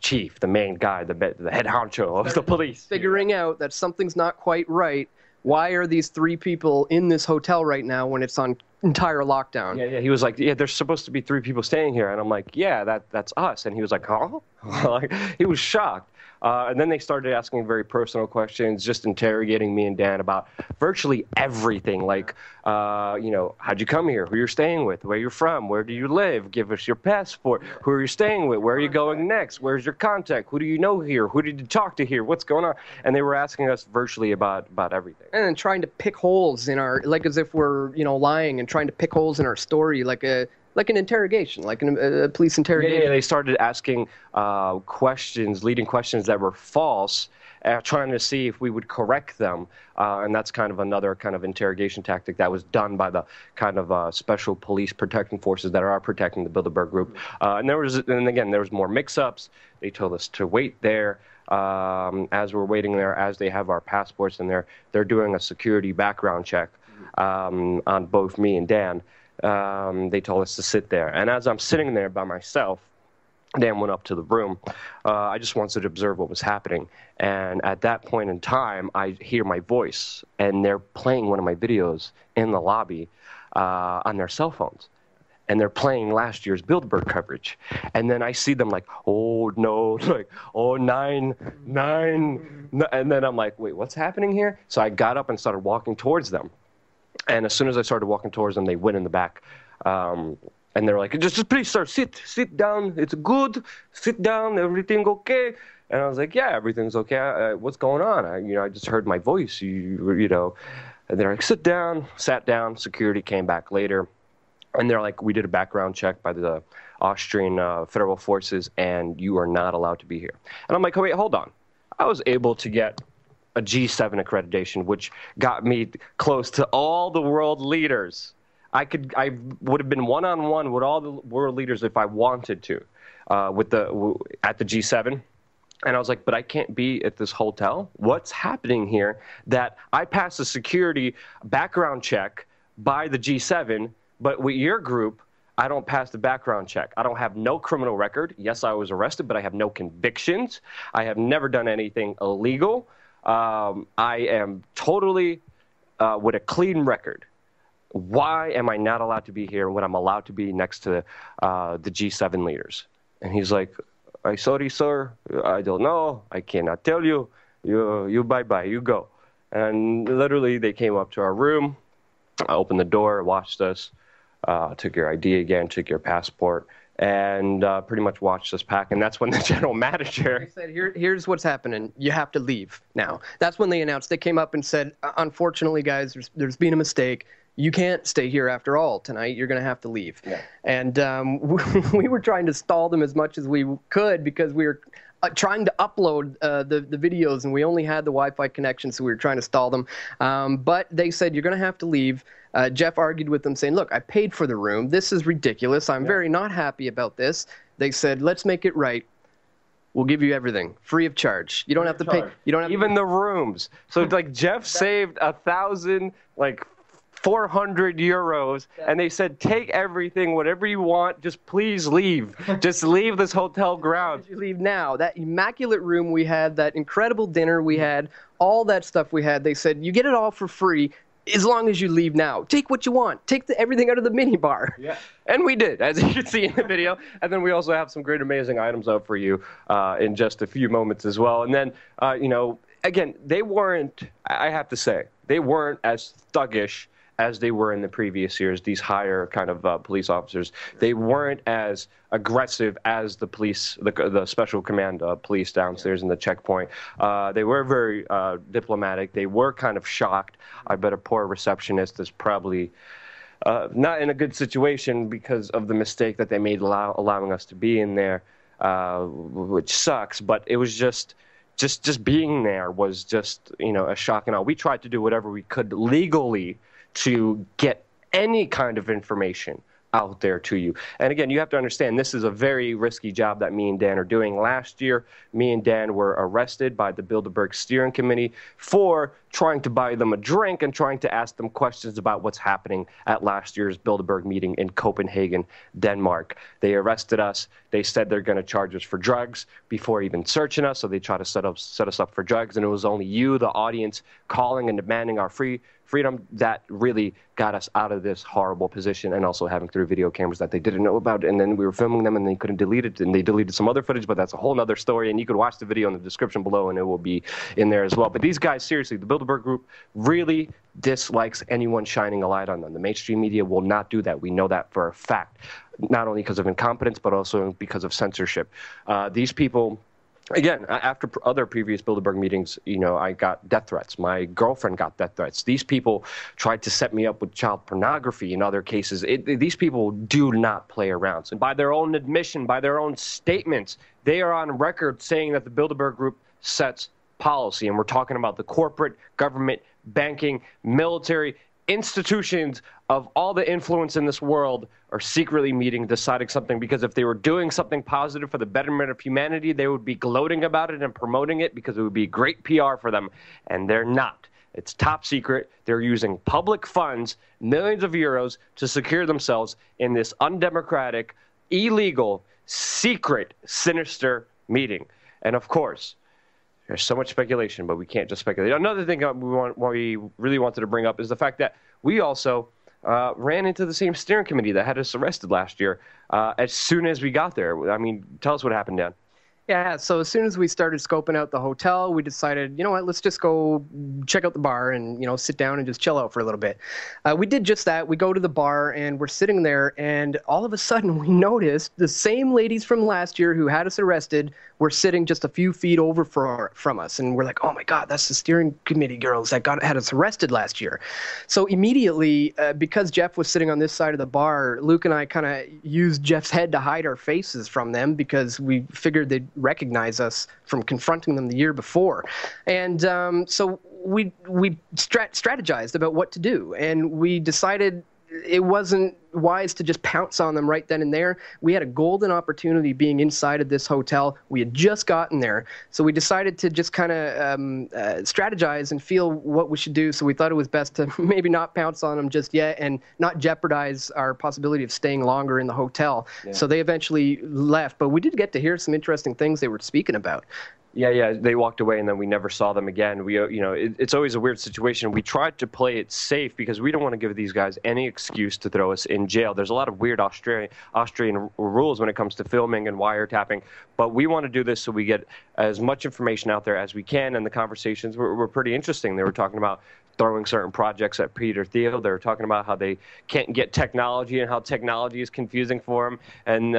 chief, the main guy, the head honcho of the police. Figuring out that something's not quite right. Why are these 3 people in this hotel right now when it's on entire lockdown? Yeah. He was like, yeah, there's supposed to be 3 people staying here. And I'm like, yeah, that's us. And he was like, huh? He was shocked. And then they started asking very personal questions, just interrogating me and Dan about virtually everything. Like, how'd you come here? Who you're staying with? Where you're from? Where do you live? Give us your passport. Who are you staying with? Where are you going next? Where's your contact? Who do you know here? Who did you talk to here? What's going on? And they were asking us virtually about everything. And then trying to pick holes in our, like as if we're, lying and trying to pick holes in our story, like an interrogation, like a police interrogation. Yeah, they started asking leading questions that were false, trying to see if we would correct them. And that's kind of another kind of interrogation tactic that was done by the kind of special police protecting forces that are protecting the Bilderberg group. And there was more mix-ups. They told us to wait there. As we're waiting there, as they have our passports in there, they're doing a security background check on both me and Dan. They told us to sit there. And as I'm sitting there by myself, Dan went up to the room. I just wanted to observe what was happening. And at that point in time, I hear my voice, and they're playing one of my videos in the lobby on their cell phones. And they're playing last year's Bilderberg coverage. And then I see them like, oh, no, like, oh, 9. And then I'm like, wait, what's happening here? So I got up and started walking towards them. And as soon as I started walking towards them, they went in the back. And they're like, just please, sir, sit down. It's good. Sit down. Everything okay? And I was like, yeah, everything's okay. What's going on? I just heard my voice, And they're like, sit down. Sat down. Security came back later. And they're like, we did a background check by the Austrian federal forces, and you are not allowed to be here. And I'm like, oh, wait, hold on. I was able to get a G7 accreditation, which got me close to all the world leaders. I would have been one-on-one with all the world leaders if I wanted to, at the G7. And I was like, but I can't be at this hotel. What's happening here that I passed a security background check by the G7, but with your group, I don't pass the background check. I don't have no criminal record. Yes, I was arrested, but I have no convictions. I have never done anything illegal. I am totally with a clean record. Why am I not allowed to be here when I'm allowed to be next to the G7 leaders? And he's like, I'm sorry, sir. I don't know. I cannot tell you. You bye-bye. You go. And literally, they came up to our room. I opened the door, watched us, took your ID again, took your passport, and pretty much watched us pack. And that's when the general manager... They said, here's what's happening. You have to leave now. That's when they announced. They came up and said, unfortunately, guys, there's been a mistake. you can't stay here after all tonight. You're going to have to leave. Yeah. And we were trying to stall them as much as we could because we were trying to upload the videos, and we only had the Wi-Fi connection, so we were trying to stall them. But they said, you're going to have to leave. Jeff argued with them, saying, look, I paid for the room. This is ridiculous. I'm very not happy about this. They said, let's make it right. We'll give you everything free of charge. You don't have to pay. You don't have even the rooms. So like Jeff saved 400 euros, and they said, take everything, whatever you want, just please leave. Just leave this hotel ground. You leave now. That immaculate room we had, that incredible dinner we had, all that stuff we had, they said, you get it all for free as long as you leave now. Take what you want. Take everything out of the minibar. Yeah. And we did, as you can see in the video. And then we also have some great, amazing items out for you in just a few moments as well. And then, again, they weren't, I have to say, they weren't as thuggish as they were in the previous years, these higher kind of police officers. They weren't as aggressive as the police, the special command police downstairs in the checkpoint. They were very diplomatic. They were kind of shocked. I bet a poor receptionist is probably not in a good situation because of the mistake that they made allowing us to be in there, which sucks. But it was just being there was just, a shock and all. We tried to do whatever we could legally to get any kind of information out there to you. And again, you have to understand, this is a very risky job that me and Dan are doing. Last year, me and Dan were arrested by the Bilderberg Steering Committee for trying to buy them a drink and trying to ask them questions about what's happening at last year's Bilderberg meeting in Copenhagen, Denmark. They arrested us. They said they're going to charge us for drugs before even searching us, so they tried to set us up for drugs, and it was only you, the audience, calling and demanding our freedom that really got us out of this horrible position, and also having 3 video cameras that they didn't know about, and then we were filming them and they couldn't delete it, and they deleted some other footage, but that's a whole other story, and you could watch the video in the description below and it will be in there as well. But these guys, seriously, the Bilderberg Group really dislikes anyone shining a light on them. The mainstream media will not do that. We know that for a fact, not only because of incompetence, but also because of censorship. These people, again, after other previous Bilderberg meetings, I got death threats. My girlfriend got death threats. These people tried to set me up with child pornography in other cases. These people do not play around. So by their own admission, by their own statements, they are on record saying that the Bilderberg Group sets policy. And we're talking about the corporate, government, banking, military, institutions of all the influence in this world are secretly meeting, deciding something, because if they were doing something positive for the betterment of humanity, they would be gloating about it and promoting it because it would be great PR for them, and they're not. It's top secret. They're using public funds, millions of euros, to secure themselves in this undemocratic, illegal, secret, sinister meeting. And of course, there's so much speculation, but we can't just speculate. Another thing we really wanted to bring up is the fact that we also ran into the same steering committee that had us arrested last year as soon as we got there. I mean, tell us what happened, Dan. Yeah, so as soon as we started scoping out the hotel, we decided, you know what, let's just go check out the bar and, sit down and just chill out for a little bit. We did just that. We go to the bar and we're sitting there, and all of a sudden we noticed the same ladies from last year who had us arrested were sitting just a few feet over from us. And we're like, oh my God, that's the steering committee girls that had us arrested last year. So immediately, because Jeff was sitting on this side of the bar, Luke and I kind of used Jeff's head to hide our faces from them because we figured they'd recognize us from confronting them the year before. And so we strategized about what to do, and we decided it wasn't wise to just pounce on them right then and there. We had a golden opportunity being inside of this hotel. We had just gotten there, so we decided to just kind of strategize and feel what we should do. So we thought it was best to maybe not pounce on them just yet and not jeopardize our possibility of staying longer in the hotel. Yeah. So they eventually left, but we did get to hear some interesting things they were speaking about. Yeah, they walked away, and then we never saw them again. It's always a weird situation. We tried to play it safe because we don't want to give these guys any excuse to throw us in jail. There's a lot of weird Austrian rules when it comes to filming and wiretapping, but we want to do this so we get as much information out there as we can, and the conversations were pretty interesting. They were talking about throwing certain projects at Peter Thiel. They were talking about how they can't get technology and how technology is confusing for them. And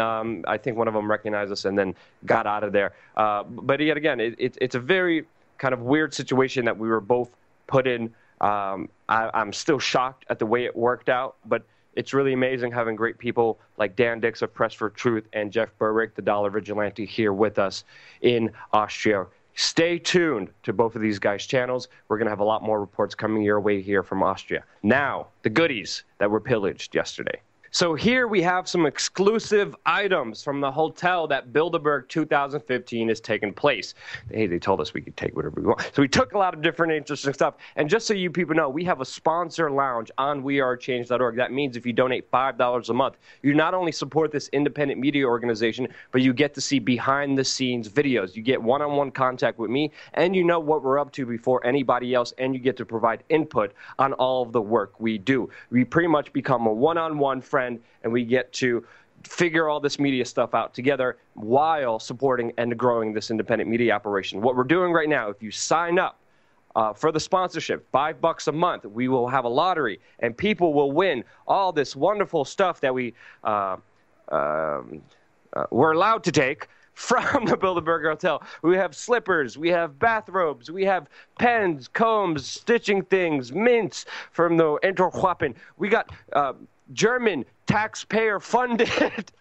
I think one of them recognized us and then got out of there. But yet again, it's a very kind of weird situation that we were both put in I'm still shocked at the way it worked out, but it's really amazing having great people like Dan Dix of Press for Truth and Jeff Berwick, the Dollar Vigilante, here with us in Austria. Stay tuned to both of these guys' channels. We're going to have a lot more reports coming your way here from Austria. Now, the goodies that were pillaged yesterday. So here we have some exclusive items from the hotel that Bilderberg 2015 is taking place. Hey, they told us we could take whatever we want. So we took a lot of different interesting stuff. And just so you people know, we have a sponsor lounge on wearechange.org. That means if you donate $5 a month, you not only support this independent media organization, but you get to see behind-the-scenes videos. You get one-on-one contact with me, and you know what we're up to before anybody else, and you get to provide input on all of the work we do. We pretty much become a one-on-one friend, and we get to figure all this media stuff out together while supporting and growing this independent media operation. What we're doing right now, if you sign up for the sponsorship, $5 a month, we will have a lottery, and people will win all this wonderful stuff that we're allowed to take from the Bilderberg Hotel. We have slippers, we have bathrobes, we have pens, combs, stitching things, mints from the Interwappen. We got German taxpayer-funded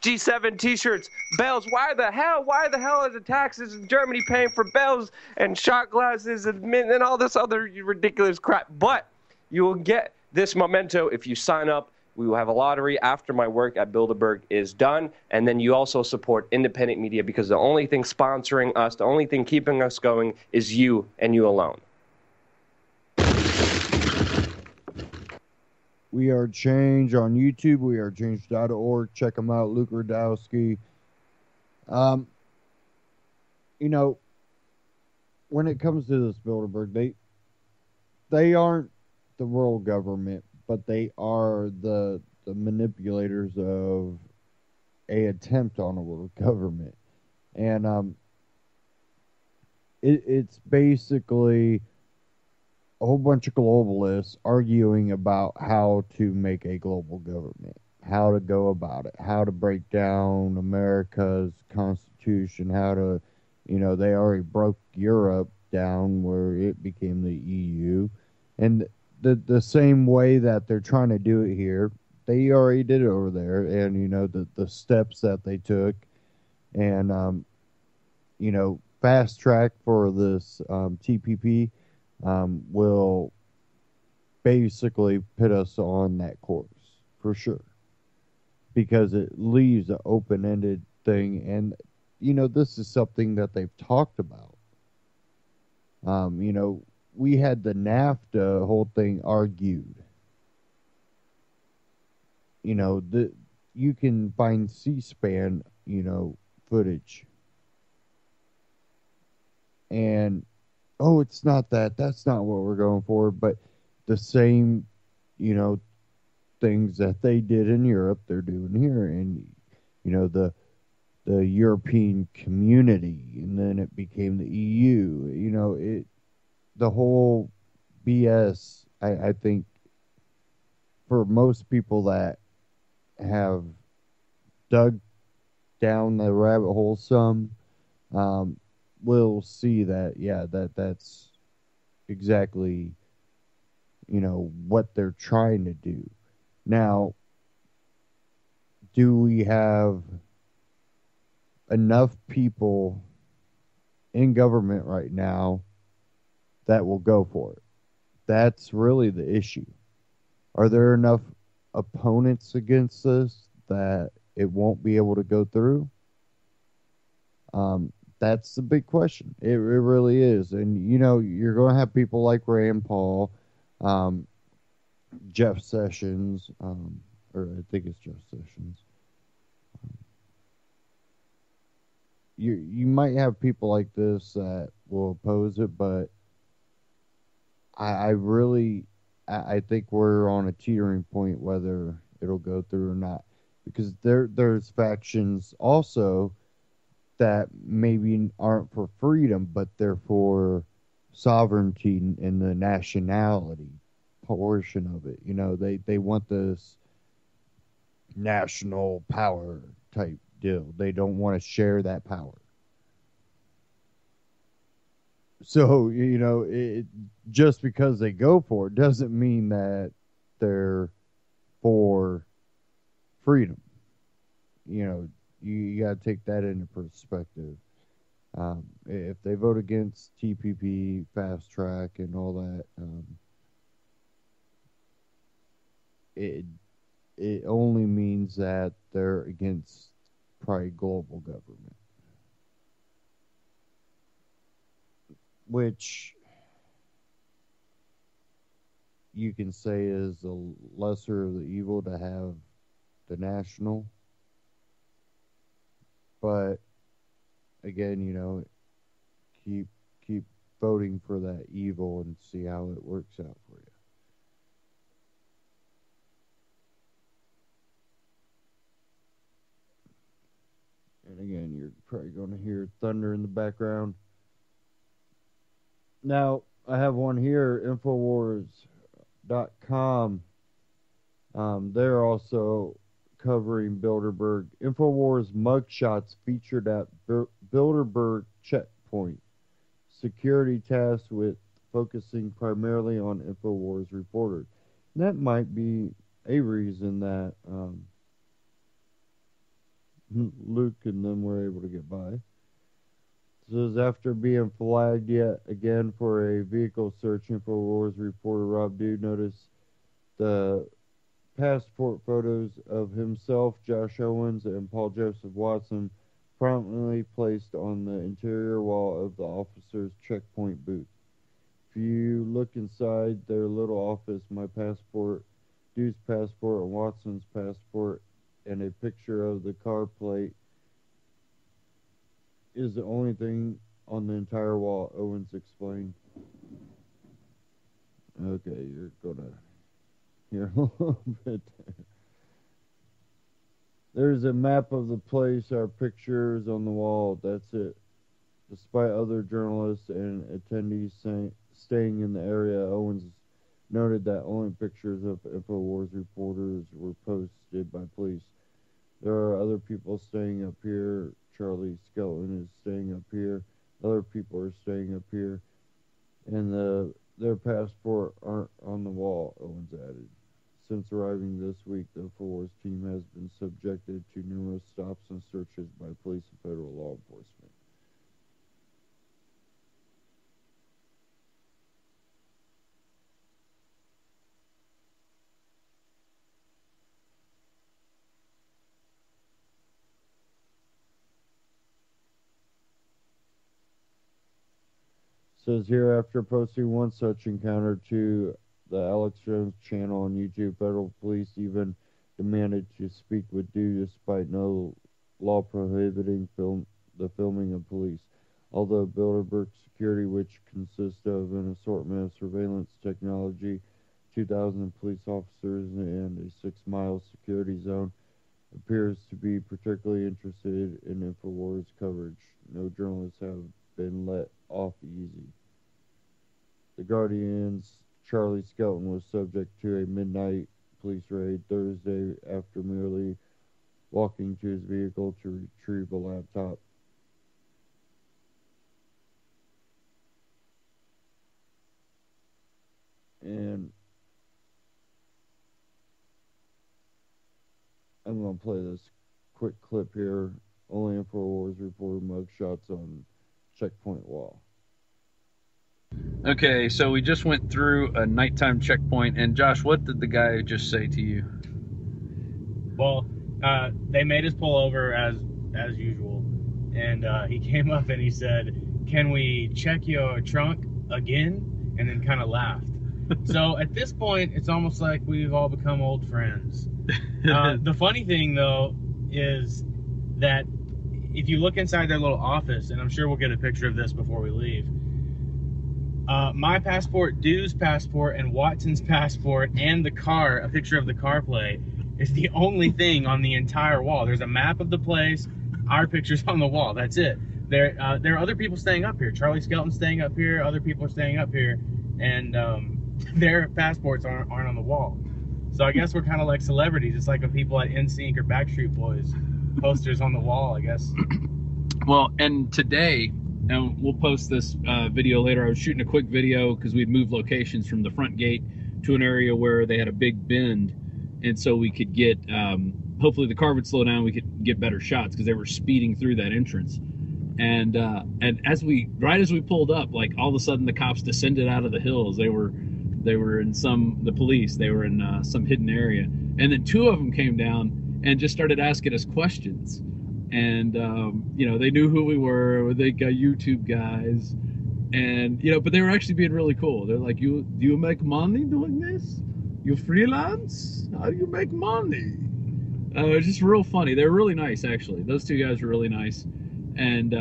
G7 T-shirts, bells. Why the hell are the taxes in Germany paying for bells and shot glasses and mint and all this other ridiculous crap? But you will get this memento if you sign up. We will have a lottery after my work at Bilderberg is done, and then you also support independent media, because the only thing sponsoring us, the only thing keeping us going is you and you alone. We Are Change on YouTube, wearechange.org. Check them out, Luke Radowski. You know, when it comes to this Bilderberg, they aren't the world government, but they are the manipulators of a attempt on a world government. And it's basically a whole bunch of globalists arguing about how to make a global government, how to go about it, how to break down America's constitution, how to, they already broke Europe down where it became the EU. And the same way that they're trying to do it here, they already did it over there. And, the steps that they took and, fast track for this TPP will basically put us on that course for sure, because it leaves an open-ended thing. And this is something that they've talked about. We had the NAFTA whole thing argued. You can find C-SPAN footage, and it's not that. That's not what we're going for. But the same, things that they did in Europe, they're doing here. And, the European community, and then it became the EU. The whole BS, I think, for most people that have dug down the rabbit hole some, will see that, that's exactly, what they're trying to do. Now, do we have enough people in government right now that will go for it? That's really the issue. Are there enough opponents against this that it won't be able to go through? That's the big question. It really is. And, you're going to have people like Rand Paul, Jeff Sessions, or I think it's Jeff Sessions. You might have people like this that will oppose it, but I think we're on a teetering point whether it'll go through or not, because there's factions also that maybe aren't for freedom, but they're for sovereignty and the nationality portion of it. They want this national power type deal. They don't want to share that power. So, just because they go for it doesn't mean that they're for freedom. You got to take that into perspective. If they vote against TPP, fast track, and all that, it only means that they're against probably global government, which you can say is the lesser of the evil to have the national. But again, keep voting for that evil and see how it works out for you. And again, you're probably going to hear thunder in the background. Now, I have one here, Infowars.com. They're also covering Bilderberg. Infowars mugshots featured at Bilderberg checkpoint. Security tasked with focusing primarily on Infowars reporters. And that might be a reason that Luke and them were able to get by. This is after being flagged yet again for a vehicle search. Infowars reporter Rob Dude noticed the passport photos of himself, Josh Owens, and Paul Joseph Watson prominently placed on the interior wall of the officer's checkpoint booth. If you look inside their little office, my passport, Dude's passport, and Watson's passport, and a picture of the car plate is the only thing on the entire wall, Owens explained. Okay, you're gonna hear a little bit there. There's a map of the place, our pictures on the wall, that's it. Despite other journalists and attendees staying in the area, Owens noted that only pictures of Infowars reporters were posted by police. There are other people staying up here. Charlie Skelton is staying up here. Other people are staying up here. And their passport aren't on the wall, Owens added. Since arriving this week, the Infowars team has been subjected to numerous stops and searches by police and federal law enforcement. Says here, after posting one such encounter to the Alex Jones channel on YouTube, federal police even demanded to speak with Dude despite no law prohibiting the filming of police. Although Bilderberg Security, which consists of an assortment of surveillance technology, 2,000 police officers, and a 6-mile security zone, appears to be particularly interested in Infowars coverage, no journalists have been let off easy. The Guardian's Charlie Skelton was subject to a midnight police raid Thursday after merely walking to his vehicle to retrieve a laptop. And I'm going to play this quick clip here. Only Infowars reporter mugshots on checkpoint wall. Okay, so we just went through a nighttime checkpoint, and Josh, what did the guy just say to you? Well, they made us pull over as usual, and he came up and he said, "Can we check your trunk again?" And then kind of laughed. So at this point, it's almost like we've all become old friends. The funny thing, though, is that if you look inside their little office, and I'm sure we'll get a picture of this before we leave, my passport, Dude's passport, and Watson's passport, and the car, a picture of the car plate, is the only thing on the entire wall. There's a map of the place, our picture's on the wall, that's it. There are other people staying up here. Charlie Skelton's staying up here, other people are staying up here, and their passports aren't on the wall. So I guess we're kind of like celebrities. It's like when people at NSYNC or Backstreet Boys posters on the wall, I guess. Well, and today, and we'll post this video later. I was shooting a quick video because we'd moved locations from the front gate to an area where they had a big bend, and so we could get hopefully the car would slow down, we could get better shots because they were speeding through that entrance. And as we pulled up, like all of a sudden the cops descended out of the hills. They were in the police, they were in some hidden area, and then two of them came down and just started asking us questions. And they knew who we were. They got YouTube guys, and but they were actually being really cool. They're like, do you make money doing this? You freelance? How do you make money? It was just real funny. They were really nice, actually. Those two guys were really nice. And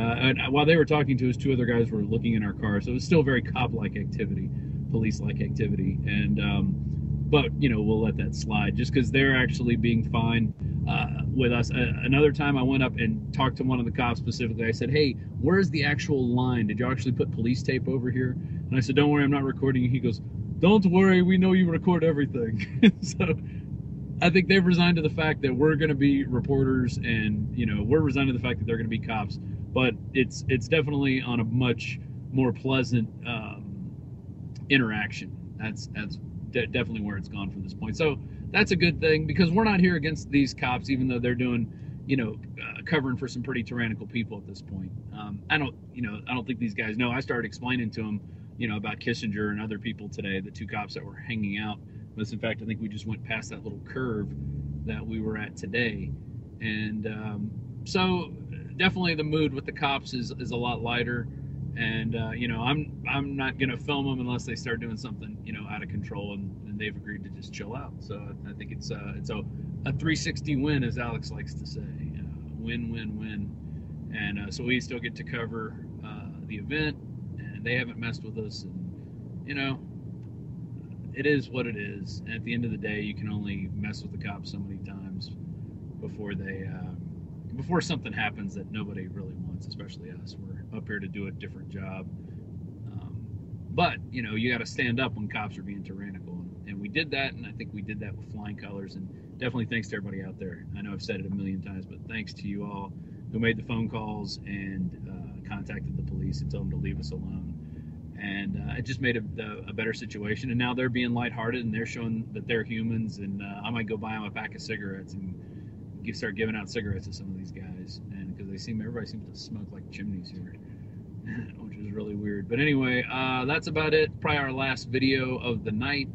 while they were talking to us, two other guys were looking in our car. So it was still very cop-like activity, police-like activity. And but we'll let that slide just because they're actually being fine with us. Another time I went up and talked to one of the cops specifically. I said, hey, where's the actual line? Did you actually put police tape over here? And I said, don't worry, I'm not recording. He goes, don't worry, we know you record everything. So I think they've resigned to the fact that we're going to be reporters, and we're resigned to the fact that they're going to be cops. But it's definitely on a much more pleasant interaction. That's definitely where it's gone from this point. So that's a good thing, because we're not here against these cops, even though they're doing covering for some pretty tyrannical people at this point. I don't think these guys know. I started explaining to them about Kissinger and other people today, the two cops that were hanging out. But in fact, I think we just went past that little curve that we were at today. And so definitely the mood with the cops is a lot lighter. And I'm not gonna film them unless they start doing something out of control, and they've agreed to just chill out. So I think it's a 360 win, as Alex likes to say, win. And so we still get to cover the event, and they haven't messed with us. And it is what it is. And at the end of the day, you can only mess with the cops so many times before something happens that nobody really wants, especially us. We're up here to do a different job. But you got to stand up when cops are being tyrannical, and we did that, and I think we did that with flying colors. And definitely thanks to everybody out there. I know I've said it a million times, but thanks to you all who made the phone calls and contacted the police and told them to leave us alone. And it just made a better situation. And now they're being lighthearted, and they're showing that they're humans. And I might go buy them a pack of cigarettes and start giving out cigarettes to some of these guys. And because everybody seems to smoke like chimneys here, which is really weird. But anyway, that's about it. Probably our last video of the night.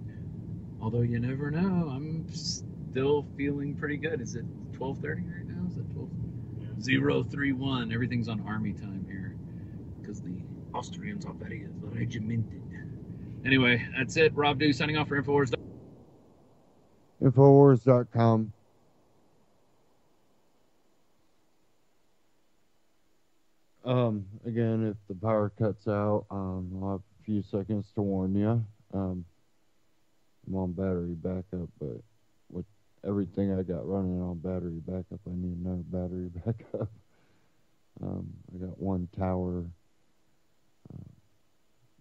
Although you never know, I'm still feeling pretty good. Is it 12:30 right now? Is it 12? 031. Everything's on army time here because the Austrians are very regimented. Anyway, that's it. Rob Dew signing off for Infowars. Infowars.com. Again, if the power cuts out, I'll have a few seconds to warn you. I'm on battery backup, but with everything I got running on battery backup, I need another battery backup. I got one tower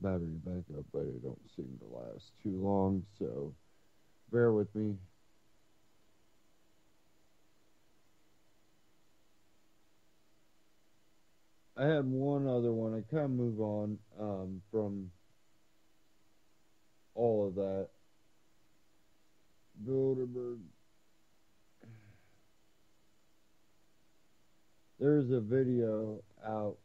battery backup, but it don't seem to last too long, so bear with me. I had one other one. I kind of move on from all of that. Bilderberg. There's a video out,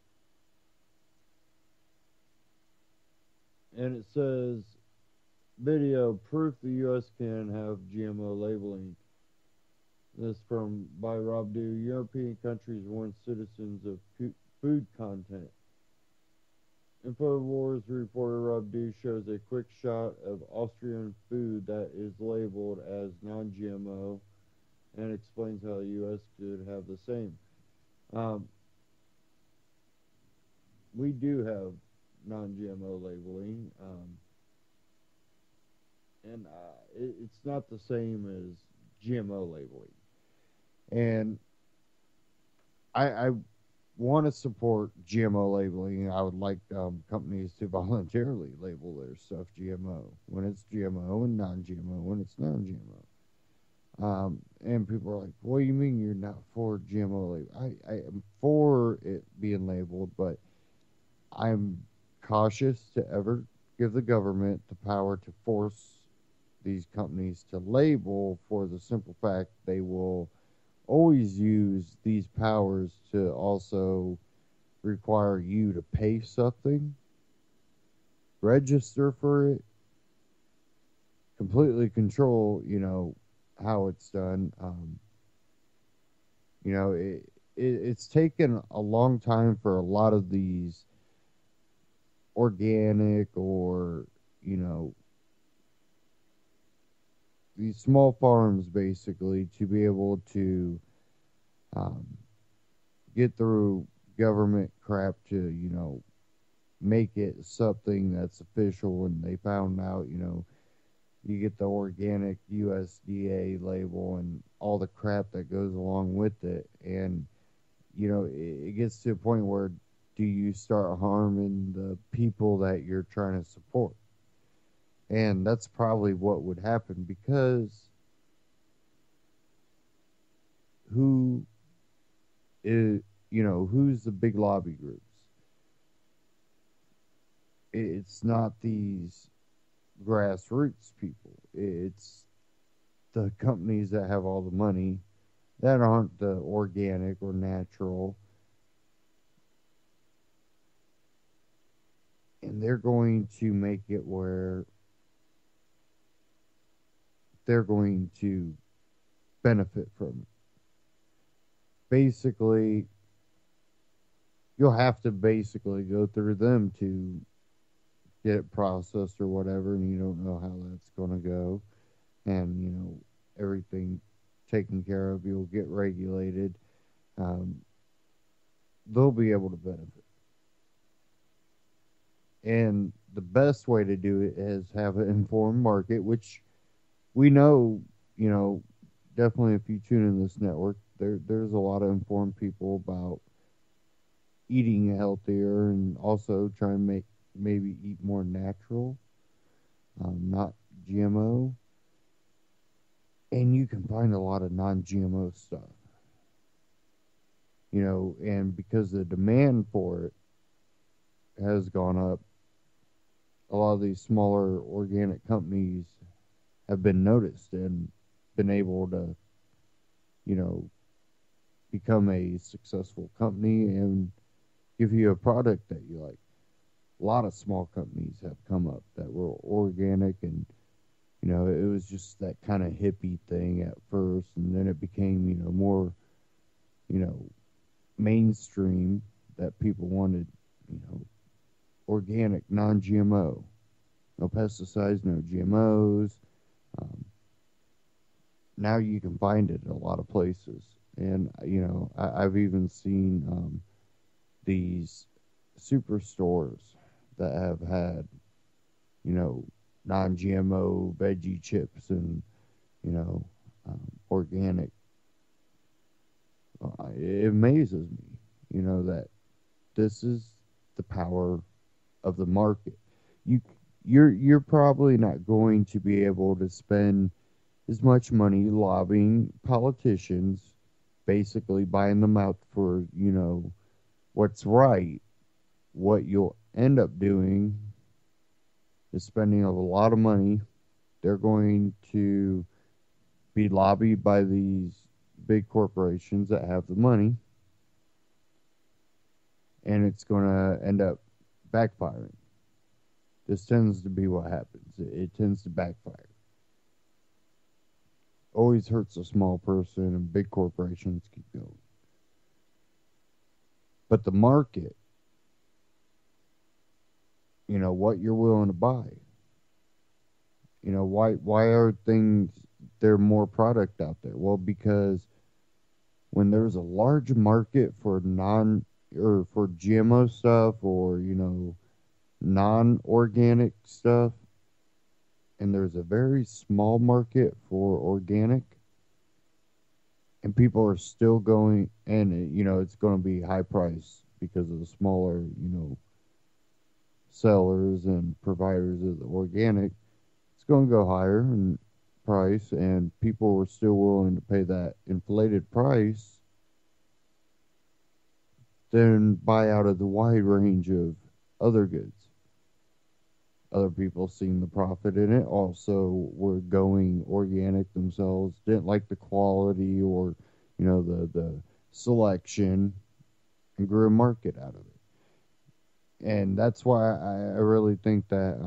and it says, video proof the U.S. can have GMO labeling. This by Rob Dew. European countries warn citizens of food content. InfoWars reporter Rob Dew shows a quick shot of Austrian food that is labeled as non-GMO and explains how the U.S. could have the same. We do have non-GMO labeling, and it's not the same as GMO labeling. And I want to support GMO labeling. I would like companies to voluntarily label their stuff GMO when it's GMO and non-GMO when it's non-GMO. And people are like, what do you mean you're not for GMO label? I am for it being labeled, but I'm cautious to ever give the government the power to force these companies to label, for the simple fact they will always use these powers to also require you to pay something, register for it, completely control, how it's done. It's taken a long time for a lot of these organic or, these small farms basically to be able to um, get through government crap to, make it something that's official. And they found out, you get the organic USDA label and all the crap that goes along with it. And, it gets to a point where do you start harming the people that you're trying to support? And that's probably what would happen, because who is, who's the big lobby groups? It's not these grassroots people. It's the companies that have all the money that aren't the organic or natural. And they're going to make it where they're going to benefit from it. Basically, you'll have to basically go through them to get it processed or whatever, and you don't know how that's going to go. And, everything taken care of, you'll get regulated. They'll be able to benefit. And the best way to do it is have an informed market, which we know, definitely if you tune in this network, there's a lot of informed people about eating healthier and also trying to maybe eat more natural, not GMO. And you can find a lot of non-GMO stuff, and because the demand for it has gone up, a lot of these smaller organic companies have been noticed and been able to, become a successful company and give you a product that you like. A lot of small companies have come up that were organic, and it was just that kind of hippie thing at first, and then it became, more, mainstream, that people wanted, organic, non-GMO, no pesticides, no GMOs. Now you can find it in a lot of places, and I've even seen these superstores that have had, non-GMO veggie chips and, organic. It amazes me, that this is the power of the market. You're probably not going to be able to spend as much money lobbying politicians, basically buying them out for, what's right. What you'll end up doing is spending a lot of money. They're going to be lobbied by these big corporations that have the money, and it's going to end up backfiring. This tends to be what happens. It tends to backfire. Always hurts a small person, and big corporations keep going. But the market, what you're willing to buy. Why are there more product out there? Well, because when there's a large market for for GMO stuff, or non-organic stuff, and there's a very small market for organic, and people are still going, and it's going to be high price because of the smaller sellers and providers of the organic. It's going to go higher in price, and people are still willing to pay that inflated price, then buy out of the wide range of other goods. Other people seen the profit in it, also were going organic themselves, didn't like the quality or, the selection, and grew a market out of it. And that's why I really think that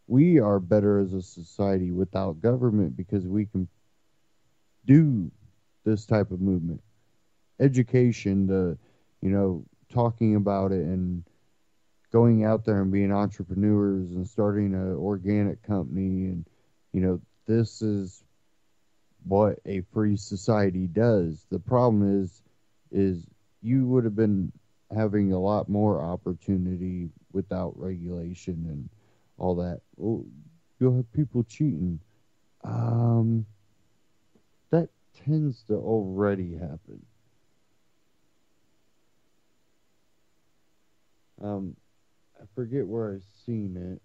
we are better as a society without government, because we can do this type of movement. Education, talking about it and going out there and being entrepreneurs and starting an organic company, and this is what a free society does. The problem is you would have been having a lot more opportunity without regulation and all that. Oh, you'll have people cheating. That tends to already happen. I forget where I seen it.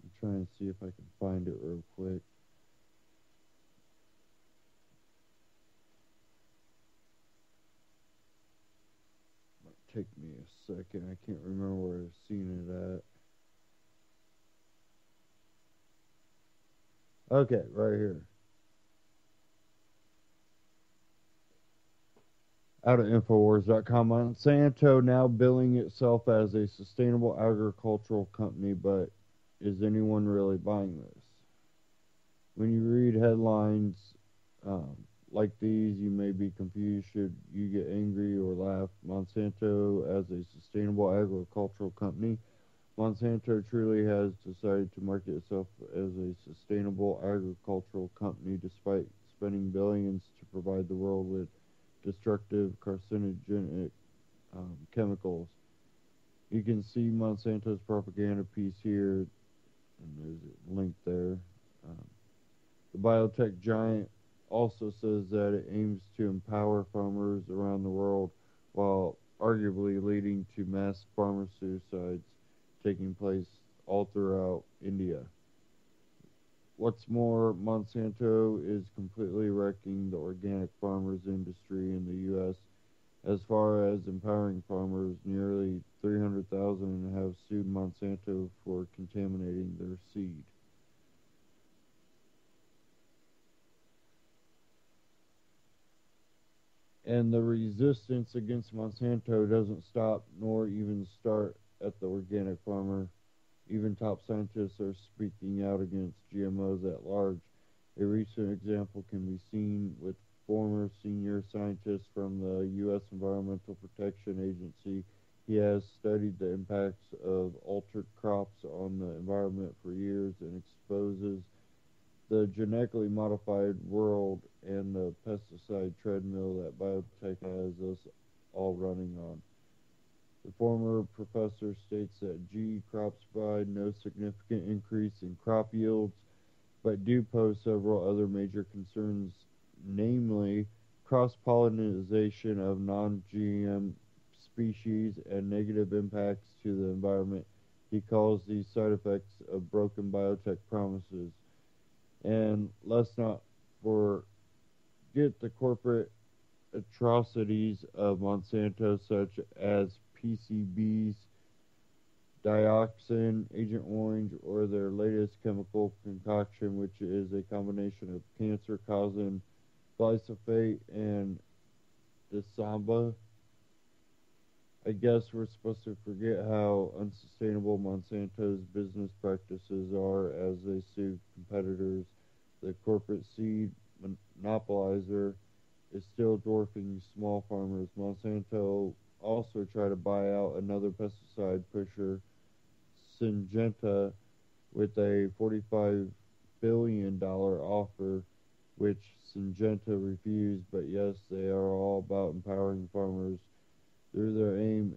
I'm trying to see if I can find it real quick. Might take me a second. I can't remember where I've seen it at. Okay, right here. Out of Infowars.com, Monsanto now billing itself as a sustainable agricultural company, but is anyone really buying this? When you read headlines like these, you may be confused. Should you get angry or laugh? Monsanto as a sustainable agricultural company. Monsanto truly has decided to market itself as a sustainable agricultural company despite spending billions to provide the world with destructive carcinogenic chemicals. You can see Monsanto's propaganda piece here, and there's a link there. The biotech giant also says that it aims to empower farmers around the world while arguably leading to mass farmer suicides taking place all throughout India. What's more, Monsanto is completely wrecking the organic farmers industry in the U.S. As far as empowering farmers, nearly 300,000 have sued Monsanto for contaminating their seed. And the resistance against Monsanto doesn't stop nor even start at the organic farmer. Even top scientists are speaking out against GMOs at large. A recent example can be seen with former senior scientist from the U.S. Environmental Protection Agency. He has studied the impacts of altered crops on the environment for years and exposes the genetically modified world and the pesticide treadmill that biotech has us all running on. The former professor states that crops provide no significant increase in crop yields, but do pose several other major concerns, namely cross-pollination of non-GM species and negative impacts to the environment. He calls these side effects of broken biotech promises. And let's not forget the corporate atrocities of Monsanto, such as PCBs, dioxin, Agent Orange, or their latest chemical concoction, which is a combination of cancer-causing glyphosate and Disamba. I guess we're supposed to forget how unsustainable Monsanto's business practices are as they sue competitors. The corporate seed monopolizer is still dwarfing small farmers. Monsanto also tried to buy out another pesticide pusher, Syngenta, with a $45 billion offer, which Syngenta refused, but yes, they are all about empowering farmers. Their aim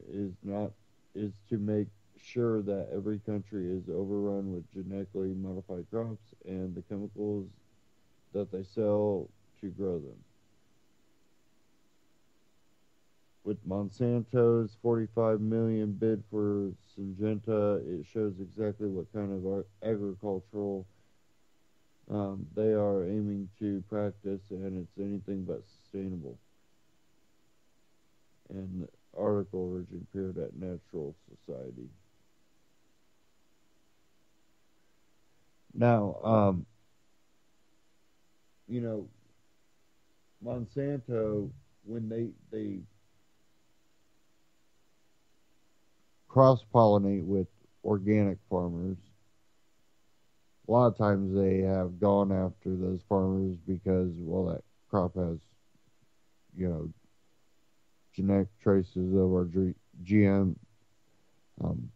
is to make sure that every country is overrun with genetically modified crops and the chemicals that they sell to grow them. With Monsanto's $45 million bid for Syngenta, it shows exactly what kind of agricultural they are aiming to practice, and it's anything but sustainable. And article origin appeared at Natural Society. Now, you know, Monsanto, when they cross pollinate with organic farmers, a lot of times they have gone after those farmers because, well, that crop has, you know, genetic traces of our GM um,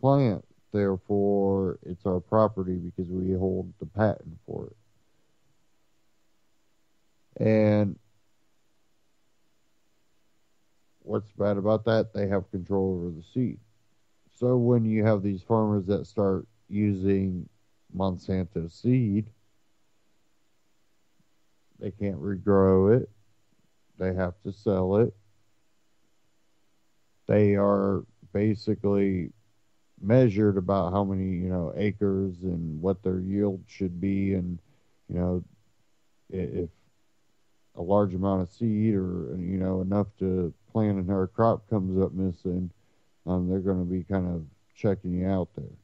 plant. Therefore, it's our property because we hold the patent for it. And what's bad about that? They have control over the seed. So when you have these farmers that start using Monsanto seed, they can't regrow it. They have to sell it. They are basically measured about how many, acres and what their yield should be. And, if a large amount of seed or, enough to plant another crop comes up missing, they're going to be kind of checking you out there.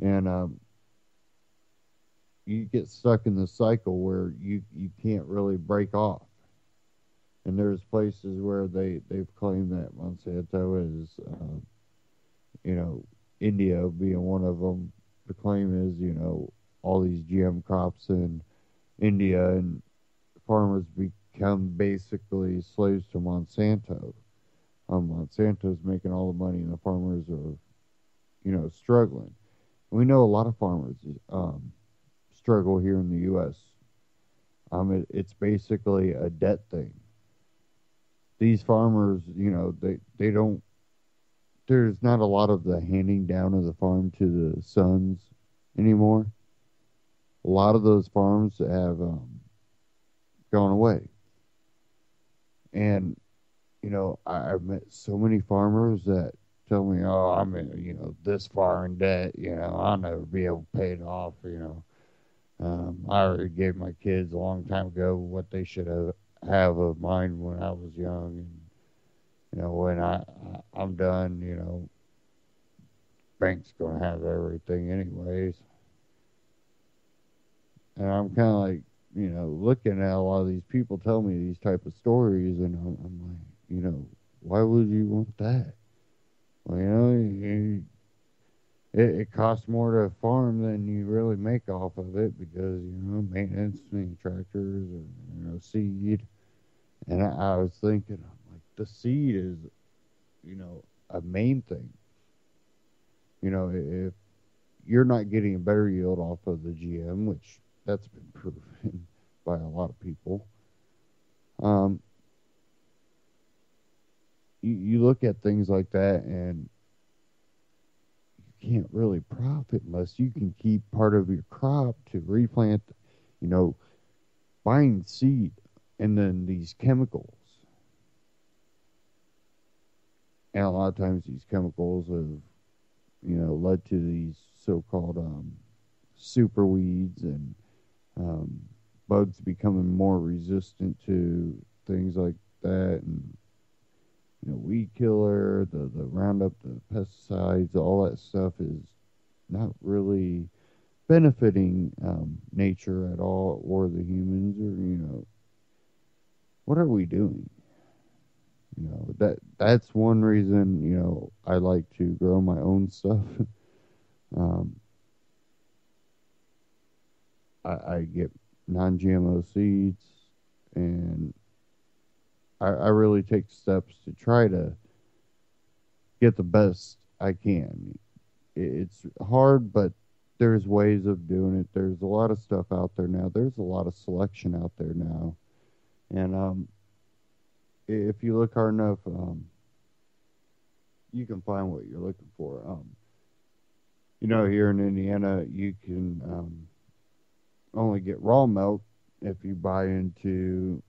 And you get stuck in the cycle where you can't really break off. And there's places where they've claimed that Monsanto is, India being one of them. The claim is, all these GM crops in India, and farmers become basically slaves to Monsanto. Monsanto's making all the money, and the farmers are, struggling. We know a lot of farmers struggle here in the U.S. It's basically a debt thing. These farmers, they don't. There's not a lot of the handing down of the farm to the sons anymore. A lot of those farms have gone away. And, I've met so many farmers that tell me, oh, I'm in, this far in debt, I'll never be able to pay it off, I already gave my kids a long time ago what they should have of mine when I was young. And, when I'm done, bank's going to have everything anyways. And I'm kind of like, looking at a lot of these people tell me these type of stories, and I'm like, why would you want that? Well, it costs more to farm than you really make off of it because, maintenance, tractors, or, seed. And I was thinking, I'm like, the seed is, a main thing. If you're not getting a better yield off of the GM, which that's been proven by a lot of people, you look at things like that and you can't really profit unless you can keep part of your crop to replant, buying seed and then these chemicals. And a lot of times these chemicals have, led to these so-called super weeds and bugs becoming more resistant to things like that. And, weed killer, the Roundup, the pesticides, all that stuff is not really benefiting nature at all, or the humans, or, what are we doing? That's one reason, I like to grow my own stuff. I get non-GMO seeds, and I really take steps to try to get the best I can. It's hard, but there's ways of doing it. There's a lot of stuff out there now. There's a lot of selection out there now. And if you look hard enough, you can find what you're looking for. Here in Indiana, you can only get raw milk if you buy into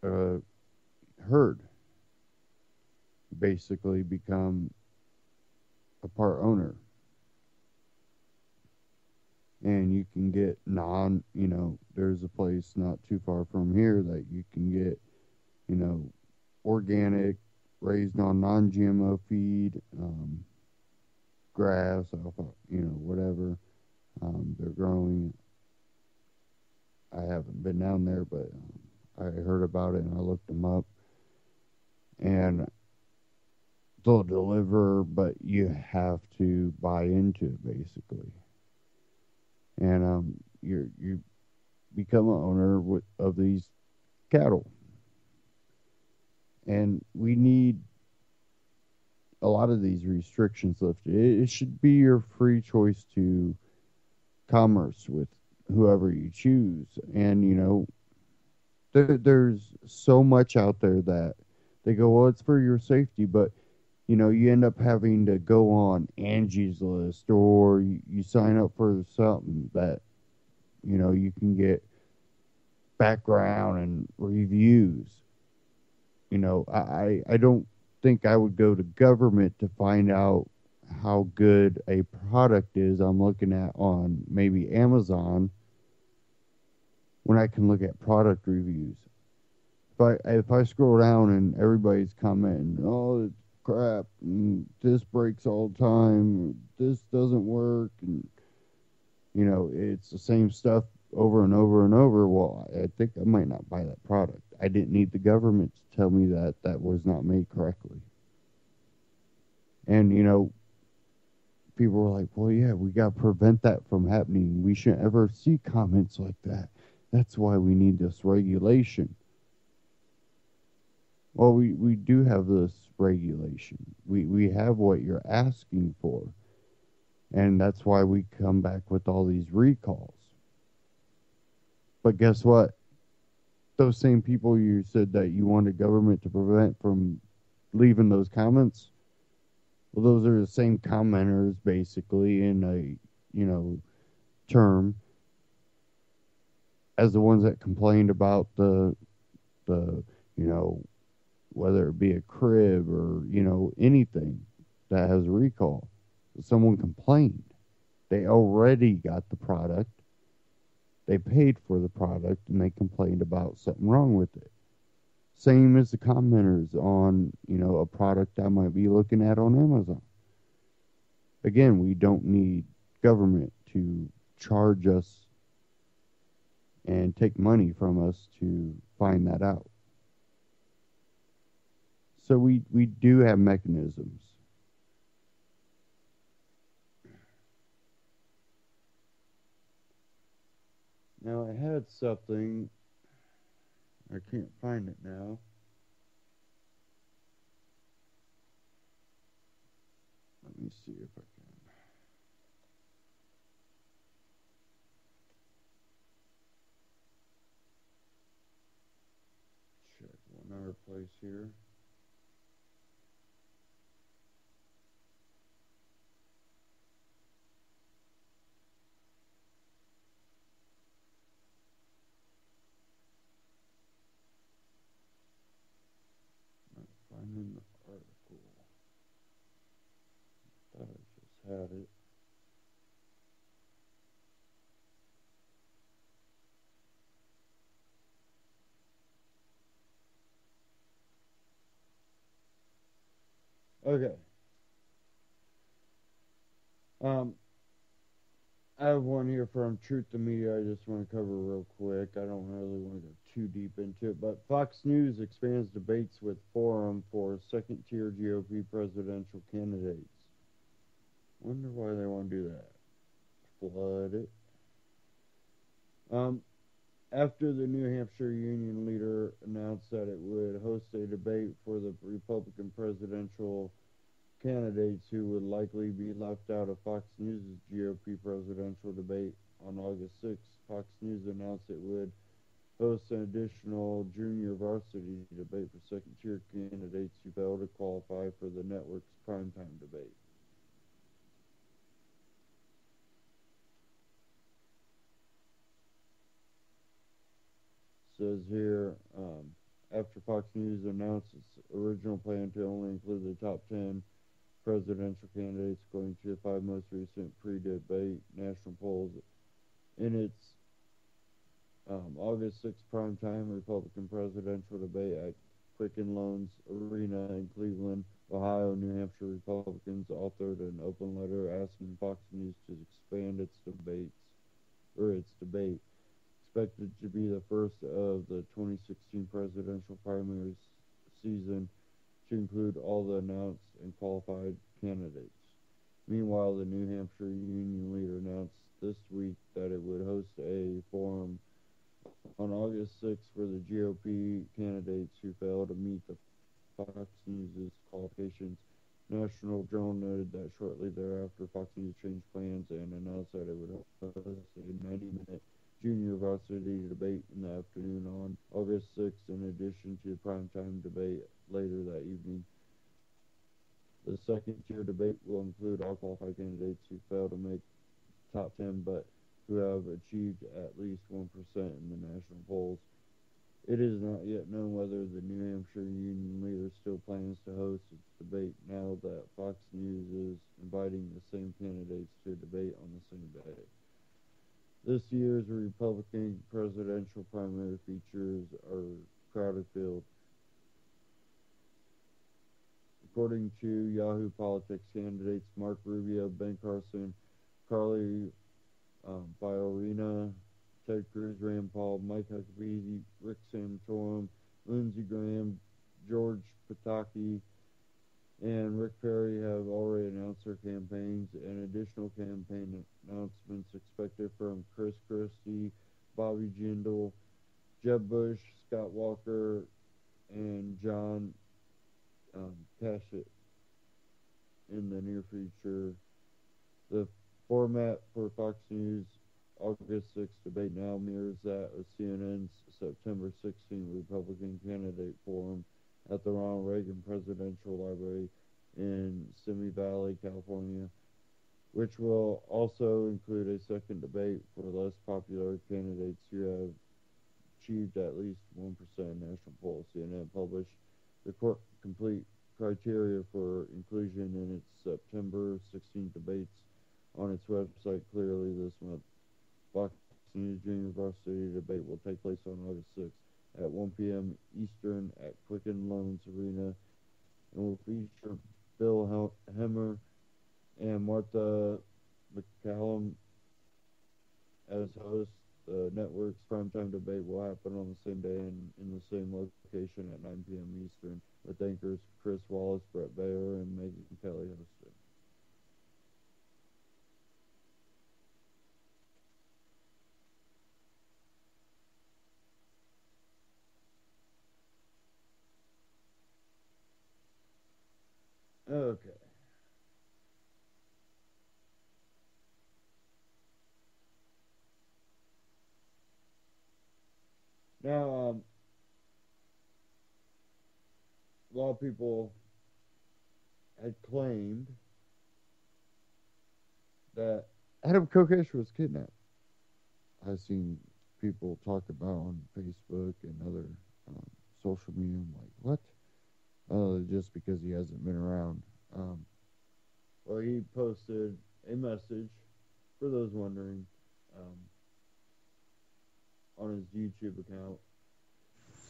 a herd. Basically become a part owner. And you can get there's a place not too far from here that you can get, organic, raised on non-GMO feed, grass, alfalfa, whatever they're growing. I haven't been down there, but I heard about it and I looked them up. And they'll deliver, but you have to buy into it basically. And you become an owner of these cattle, and we need a lot of these restrictions lifted. It should be your free choice to commerce with whoever you choose, and there's so much out there that they go, well, it's for your safety, but you end up having to go on Angie's List, or you sign up for something that you can get background and reviews. I don't think I would go to government to find out how good a product is I'm looking at on maybe Amazon when I can look at product reviews. If I scroll down and everybody's commenting, oh, it's crap, and this breaks all the time, this doesn't work, and it's the same stuff over and over and over, well, I think I might not buy that product. I didn't need the government to tell me that that was not made correctly. And people were like, well, yeah, we got to prevent that from happening. We shouldn't ever see comments like that. That's why we need this regulation. Well, we do have this regulation. We have what you're asking for. And that's why we come back with all these recalls. But guess what? Those same people you said that you wanted government to prevent from leaving those comments, well, those are the same commenters basically in a term as the ones that complained about the whether it be a crib or anything that has a recall. Someone complained. They already got the product. They paid for the product and they complained about something wrong with it. Same as the commenters on, a product I might be looking at on Amazon. Again, we don't need government to charge us and take money from us to find that out. So we do have mechanisms. Now I had something, I can't find it now. Let me see if I can. Check one other place here. Finding the article. Thought I just had it. Okay. I have one here from Truth to Media I just want to cover real quick. I don't really want to go too deep into it, but Fox News expands debates with forum for second-tier GOP presidential candidates. Wonder why they want to do that. Flood it. After the New Hampshire Union leader announced that it would host a debate for the Republican presidential candidates who would likely be left out of Fox News' GOP presidential debate on August 6th, Fox News announced it would host an additional junior varsity debate for second-tier candidates who fail to qualify for the network's primetime debate. Says here, after Fox News announced its original plan to only include the top 10 presidential candidates according to the 5 most recent pre-debate national polls, in its August 6th primetime Republican presidential debate at Quicken Loans Arena in Cleveland, Ohio. New Hampshire Republicans authored an open letter asking Fox News to expand its debate. Expected to be the first of the 2016 presidential primaries season to include all the announced and qualified candidates. Meanwhile, the New Hampshire union leader announced this week that it would host a forum on August 6th for the GOP candidates who failed to meet the Fox News' qualifications. National Journal noted that shortly thereafter, Fox News changed plans and announced that it would host a 90-minute junior varsity debate in the afternoon on August 6th, in addition to the primetime debate later that evening. The second-tier debate will include all qualified candidates who fail to make top 10 but who have achieved at least 1% in the national polls. It is not yet known whether the New Hampshire union leader still plans to host its debate now that Fox News is inviting the same candidates to debate on the same day. This year's Republican presidential primary features a crowded field. According to Yahoo Politics, candidates Mark Rubio, Ben Carson, Carly Fiorina, Ted Cruz, Rand Paul, Mike Huckabee, Rick Santorum, Lindsey Graham, George Pataki, and Rick Perry have already announced their campaigns, and additional campaign announcements expected from Chris Christie, Bobby Jindal, Jeb Bush, Scott Walker, and John Kasich in the near future. The format for Fox News August 6th debate now mirrors that of CNN's September 16th Republican candidate forum at the Ronald Reagan Presidential Library in Simi Valley, California, which will also include a second debate for less popular candidates who have achieved at least 1% in national polls. CNN published the complete criteria for inclusion in its September 16th debates on its website clearly this month. Fox News Junior Varsity debate will take place on August 6th at 1 p.m. Eastern at Quicken Loans Arena and will feature Bill Hemmer and Martha McCallum as hosts. The network's primetime debate will happen on the same day and in the same location at 9 p.m. Eastern, with anchors Chris Wallace, Brett Baer, and Megan Kelly hosting. Okay. Now, a lot of people had claimed that Adam Kokesh was kidnapped. I've seen people talk about on Facebook and other social media. I'm like, what? Just because he hasn't been around. Well, he posted a message, for those wondering, on his YouTube account.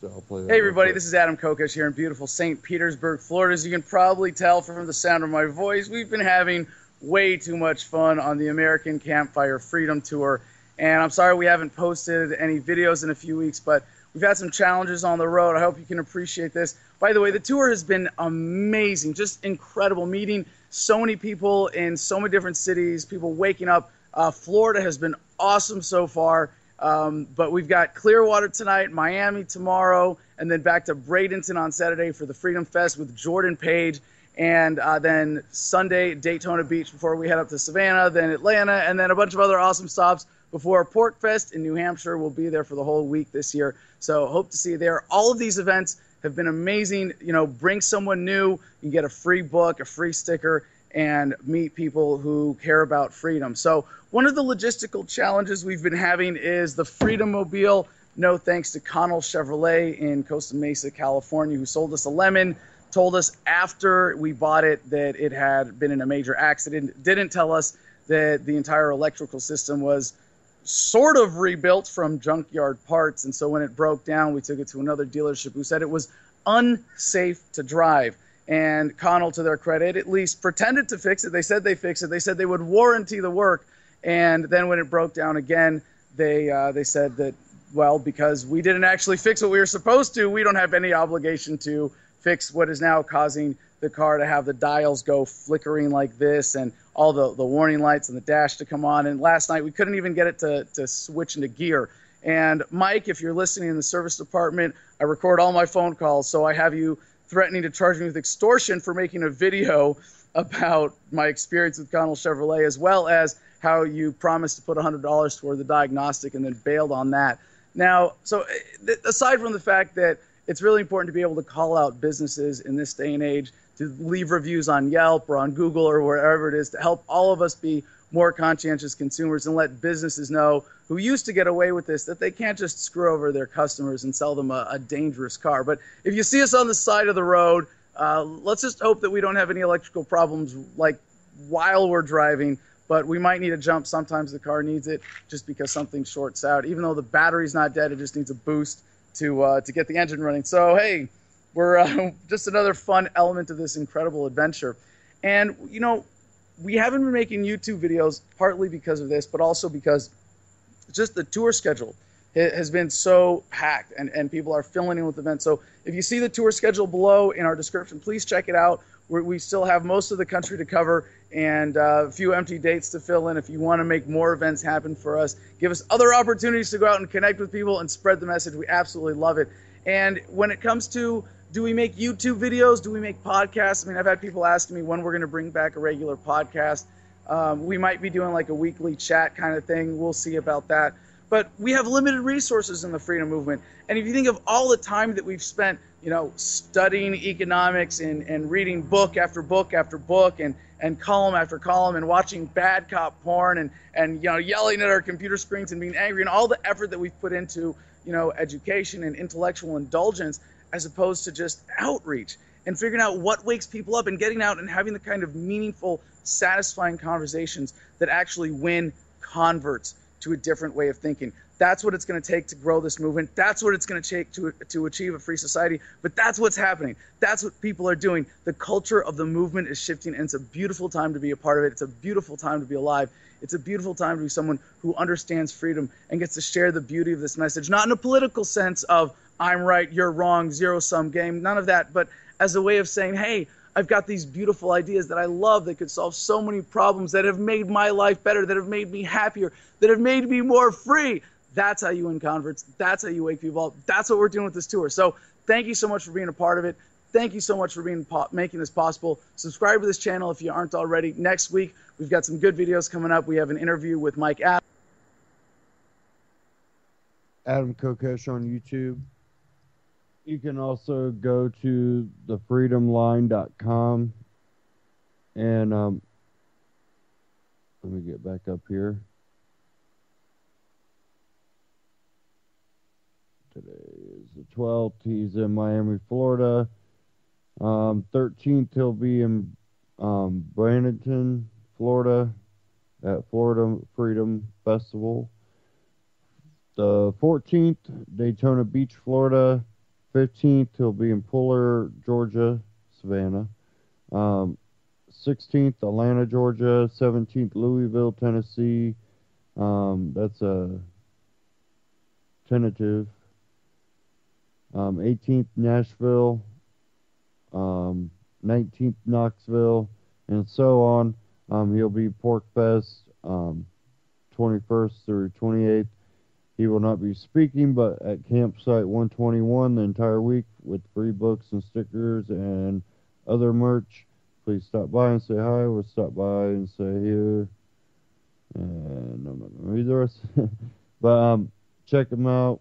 So I'll play that. Hey everybody, this is Adam Kokesh here in beautiful St. Petersburg, Florida. As you can probably tell from the sound of my voice, we've been having way too much fun on the American Campfire Freedom Tour. And I'm sorry we haven't posted any videos in a few weeks, but we've had some challenges on the road. I hope you can appreciate this. By the way, the tour has been amazing, just incredible, meeting so many people in so many different cities, people waking up. Florida has been awesome so far. But we've got Clearwater tonight, Miami tomorrow, and then back to Bradenton on Saturday for the Freedom Fest with Jordan Page. And then Sunday, Daytona Beach before we head up to Savannah, then Atlanta, and then a bunch of other awesome stops before Pork Fest in New Hampshire. We'll be there for the whole week this year. So hope to see you there. All of these events have been amazing. You know, bring someone new. You can get a free book, a free sticker, and meet people who care about freedom. So one of the logistical challenges we've been having is the Freedom Mobile. No thanks to Connell Chevrolet in Costa Mesa, California, who sold us a lemon, told us after we bought it that it had been in a major accident, didn't tell us that the entire electrical system was sort of rebuilt from junkyard parts. And so when it broke down, we took it to another dealership who said it was unsafe to drive. And Connell, to their credit, at least pretended to fix it. They said they fixed it. They said they would warranty the work. And then when it broke down again, they said that, well, because we didn't actually fix what we were supposed to, we don't have any obligation to fix what is now causing the car to have the dials go flickering like this and all the warning lights and the dash to come on. And last night we couldn't even get it to switch into gear. And Mike, if you're listening in the service department, I record all my phone calls, so I have you threatening to charge me with extortion for making a video about my experience with Connell Chevrolet, as well as how you promised to put $100 toward the diagnostic and then bailed on that. Now, so aside from the fact that it's really important to be able to call out businesses in this day and age, to leave reviews on Yelp or on Google or wherever it is, to help all of us be more conscientious consumers and let businesses know who used to get away with this that they can't just screw over their customers and sell them a dangerous car. But if you see us on the side of the road, let's just hope that we don't have any electrical problems like while we're driving, but we might need a jump. Sometimes the car needs it just because something shorts out. Even though the battery's not dead, it just needs a boost to get the engine running. So, hey, we're just another fun element of this incredible adventure. And, you know, we haven't been making YouTube videos partly because of this, but also because just the tour schedule has been so packed and people are filling in with events. So if you see the tour schedule below in our description, please check it out. We still have most of the country to cover and a few empty dates to fill in. If you want to make more events happen for us, give us other opportunities to go out and connect with people and spread the message. We absolutely love it. And when it comes to, do we make YouTube videos? Do we make podcasts? I mean, I've had people ask me when we're going to bring back a regular podcast. We might be doing like a weekly chat kind of thing. We'll see about that. But we have limited resources in the freedom movement. And if you think of all the time that we've spent, you know, studying economics and reading book after book after book and column after column and watching bad cop porn and you know, yelling at our computer screens and being angry and all the effort that we've put into, you know, education and intellectual indulgence, as opposed to just outreach and figuring out what wakes people up and getting out and having the kind of meaningful, satisfying conversations that actually win converts to a different way of thinking. That's what it's going to take to grow this movement. That's what it's going to take to achieve a free society. But that's what's happening. That's what people are doing. The culture of the movement is shifting, and it's a beautiful time to be a part of it. It's a beautiful time to be alive. It's a beautiful time to be someone who understands freedom and gets to share the beauty of this message, not in a political sense of I'm right, you're wrong, zero-sum game, none of that, but as a way of saying, hey, I've got these beautiful ideas that I love that could solve so many problems that have made my life better, that have made me happier, that have made me more free. That's how you win converts. That's how you wake people up. That's what we're doing with this tour. So thank you so much for being a part of it. Thank you so much for making this possible. Subscribe to this channel if you aren't already. Next week, we've got some good videos coming up. We have an interview with Mike Adam Kokesh on YouTube. You can also go to thefreedomline.com and let me get back up here. Today is the 12th. He's in Miami, Florida. 13th, he'll be in Bradenton, Florida at Florida Freedom Festival. The 14th, Daytona Beach, Florida. 15th, he'll be in Puller, Georgia, Savannah. 16th, Atlanta, Georgia. 17th, Louisville, Tennessee. That's a tentative. 18th, Nashville. 19th, Knoxville, and so on. He'll be Pork Fest 21st through 28th. He will not be speaking, but at Campsite 121 the entire week with free books and stickers and other merch. Please stop by and say hi. We'll stop by and say here. And I'm not going to read the rest. But check him out.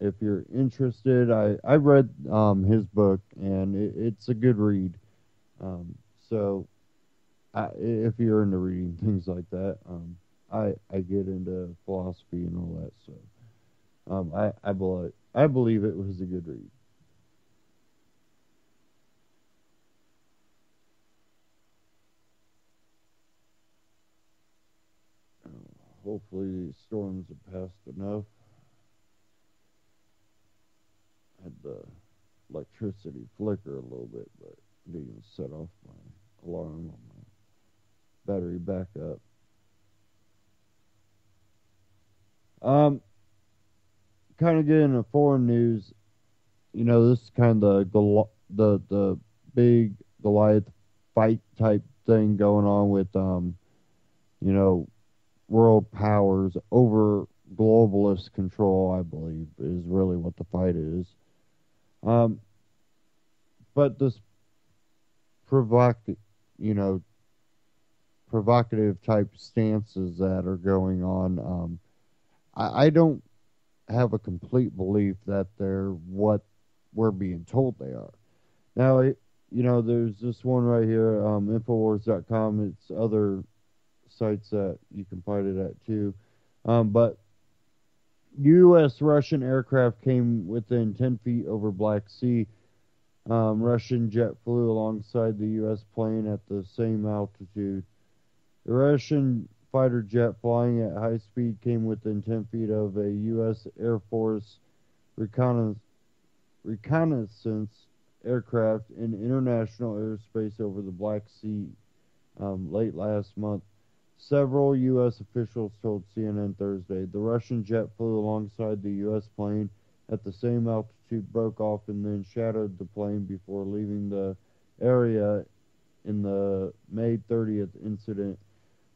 If you're interested, I read his book, and it's a good read. So if you're into reading things like that, I get into philosophy and all that. So I believe it was a good read. Hopefully these storms have passed enough. had the electricity flicker a little bit, but didn't even set off my alarm on my battery backup. Kind of getting into foreign news. You know, this is kind of the big Goliath fight type thing going on with you know, world powers over globalist control, I believe, is really what the fight is. But this provocative type stances that are going on, I don't have a complete belief that they're what we're being told they are. Now, there's this one right here, Infowars.com. It's other sites that you can find it at too. But U.S.-Russian aircraft came within 10 feet over Black Sea. Russian jet flew alongside the U.S. plane at the same altitude. The Russian fighter jet flying at high speed came within 10 feet of a U.S. Air Force reconnaissance aircraft in international airspace over the Black Sea late last month. Several U.S. officials told CNN Thursday the Russian jet flew alongside the U.S. plane at the same altitude, broke off, and then shadowed the plane before leaving the area in the May 30th incident.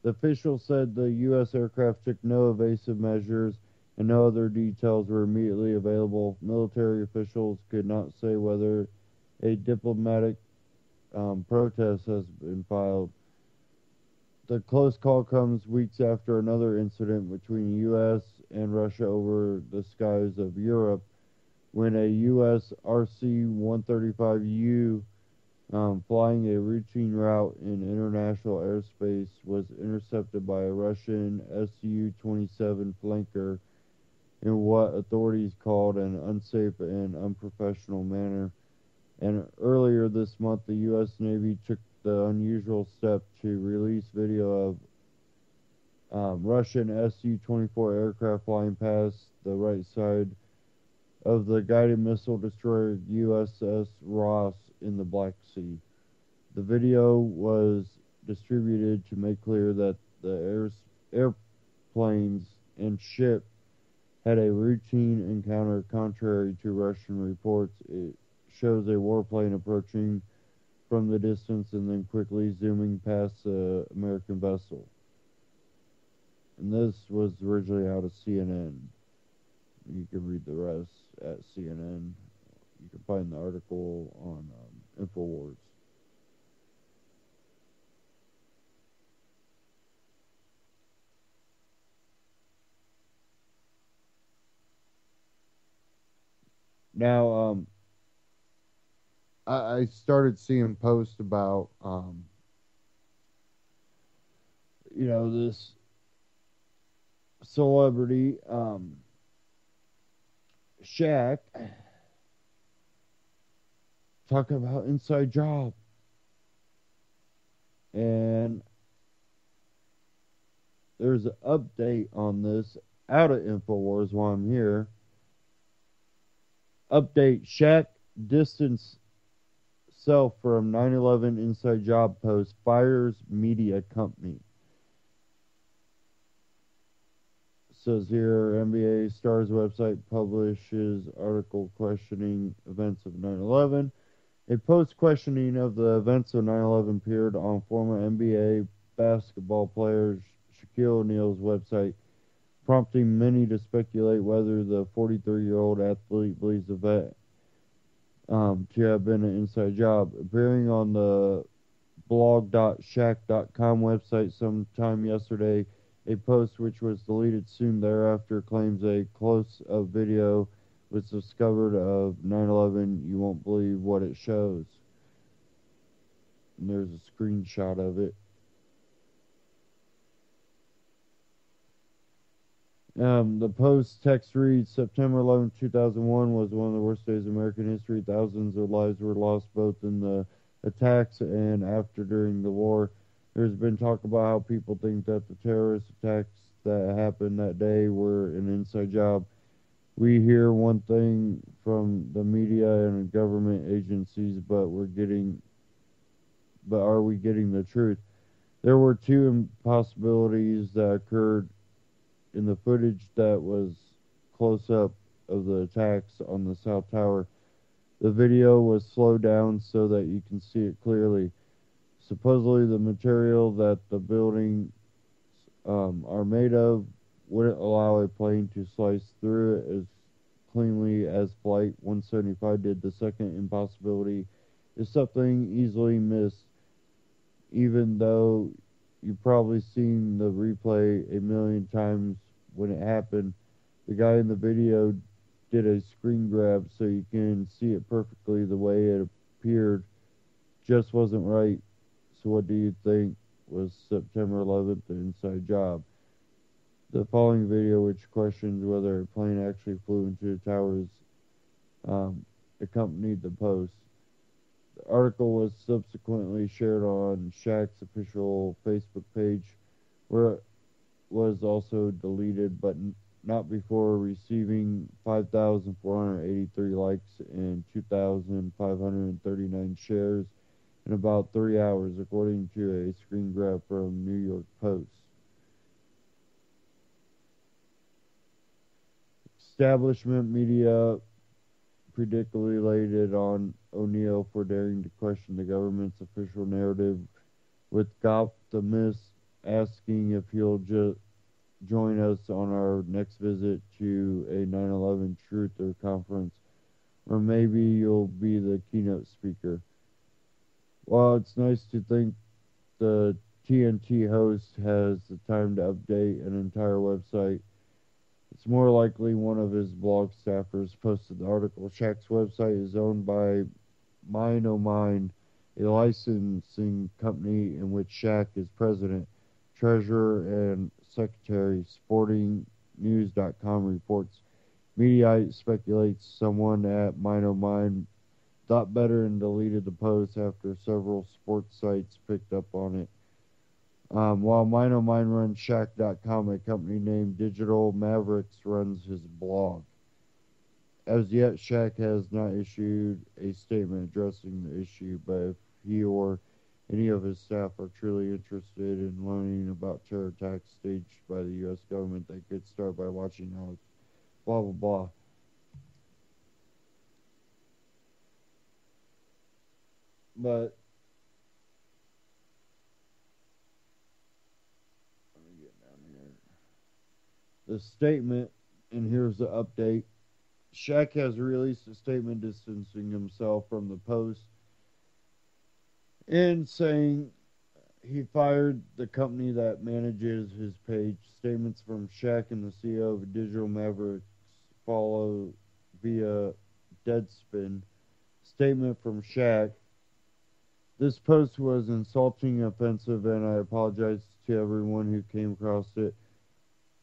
The official said the U.S. aircraft took no evasive measures and no other details were immediately available. Military officials could not say whether a diplomatic protest has been filed. The close call comes weeks after another incident between the U.S. and Russia over the skies of Europe when a U.S. RC-135U flying a routine route in international airspace was intercepted by a Russian Su-27 flanker in what authorities called an unsafe and unprofessional manner. And earlier this month, the U.S. Navy took the unusual step to release video of Russian Su-24 aircraft flying past the right side of the guided missile destroyer USS Ross in the Black Sea. The video was distributed to make clear that the airplanes and ship had a routine encounter. Contrary to Russian reports, it shows a warplane approaching from the distance and then quickly zooming past the American vessel. And this was originally out of CNN. You can read the rest at CNN. You can find the article on Infowars. Now, I started seeing posts about, this celebrity, Shaq, talking about inside job. And there's an update on this out of Infowars while I'm here. Update: Shaq distance self from 9/11 inside job post, fires media company. Says here, NBA Stars website publishes article questioning events of 9/11. A post questioning of the events of 9/11 appeared on former NBA basketball player Shaquille O'Neal's website, prompting many to speculate whether the 43-year-old athlete believes the vet to have been an inside job. Appearing on the blog.shaq.com website sometime yesterday, a post which was deleted soon thereafter claims a close-up video was discovered of 9/11. You won't believe what it shows. And there's a screenshot of it. The post text reads, September 11, 2001 was one of the worst days in American history. Thousands of lives were lost both in the attacks and after during the war. There's been talk about how people think that the terrorist attacks that happened that day were an inside job. We hear one thing from the media and government agencies, but are we getting the truth? There were two impossibilities that occurred in the footage that was close up of the attacks on the South Tower. The video was slowed down so that you can see it clearly. Supposedly, the material that the buildings are made of wouldn't allow a plane to slice through it as cleanly as Flight 175 did. The second impossibility is something easily missed, even though you've probably seen the replay a million times when it happened. The guy in the video did a screen grab so you can see it perfectly the way it appeared. Just wasn't right. So what do you think was September 11th an inside job? The following video, which questions whether a plane actually flew into the towers, accompanied the post. The article was subsequently shared on Shaq's official Facebook page, where it was also deleted, but not before receiving 5,483 likes and 2,539 shares in about 3 hours, according to a screen grab from New York Post. Establishment media predictably laid it on O'Neill for daring to question the government's official narrative, with Goptimus asking if he'll join us on our next visit to a 9/11 Truther conference, or maybe you'll be the keynote speaker. While it's nice to think the TNT host has the time to update an entire website, it's more likely one of his blog staffers posted the article. Shaq's website is owned by Mine O Mine, a licensing company in which Shaq is president, treasurer, and secretary. SportingNews.com reports. Mediaite speculates someone at Mine O Mine thought better and deleted the post after several sports sites picked up on it. While Mine O Mine runs Shaq.com, a company named Digital Mavericks runs his blog. As yet, Shaq has not issued a statement addressing the issue, but if he or any of his staff are truly interested in learning about terror attacks staged by the U.S. government, they could start by watching Alex, blah, blah, blah. But let me get down here. The statement, and here's the update. Shaq has released a statement distancing himself from the post and saying he fired the company that manages his page. Statements from Shaq and the CEO of Digital Mavericks follow via Deadspin. Statement from Shaq. This post was insulting and offensive, and I apologize to everyone who came across it.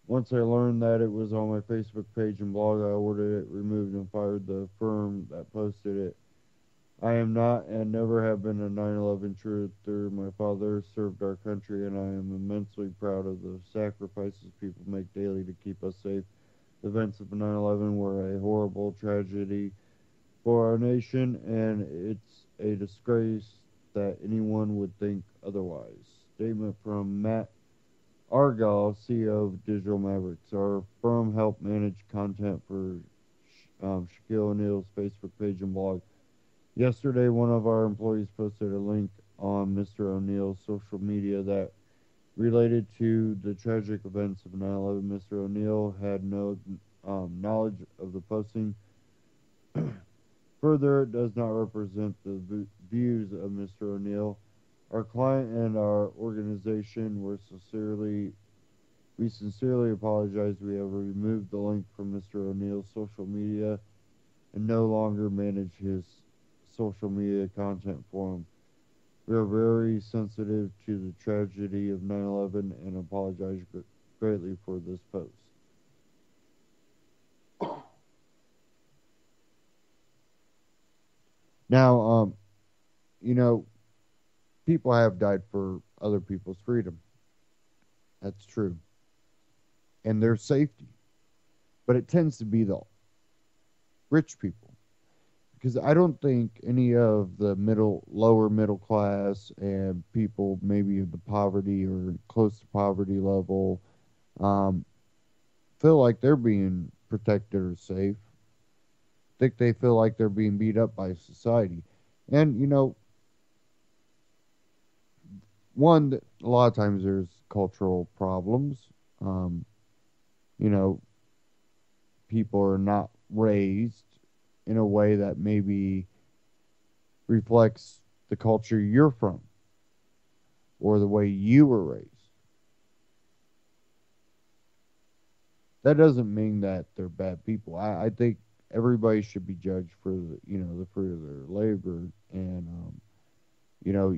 Once I learned that it was on my Facebook page and blog, I ordered it removed and fired the firm that posted it. I am not and never have been a 9/11 truther. My father served our country, and I am immensely proud of the sacrifices people make daily to keep us safe. The events of 9/11 were a horrible tragedy for our nation, and it's a disgrace that anyone would think otherwise. Statement from Matt Argyle, CEO of Digital Mavericks. Our firm helped manage content for Shaquille O'Neal's Facebook page and blog. Yesterday, one of our employees posted a link on Mr. O'Neal's social media that related to the tragic events of 9/11. Mr. O'Neal had no knowledge of the posting. Further, it does not represent the views of Mr. O'Neal. Our client and our organization we sincerely apologize. We have removed the link from Mr. O'Neal's social media and no longer manage his social media content for him. We are very sensitive to the tragedy of 9/11 and apologize greatly for this post. Now, people have died for other people's freedom. That's true. And their safety. But it tends to be the rich people. Because I don't think any of the lower middle class and people maybe in the poverty or close to poverty level um, feel like they're being protected or safe. Think they feel like they're being beat up by society. And, one, a lot of times there's cultural problems. Um, you know, people are not raised in a way that maybe reflects the culture you're from or the way you were raised. That doesn't mean that they're bad people. I think everybody should be judged for the fruit of their labor, and you know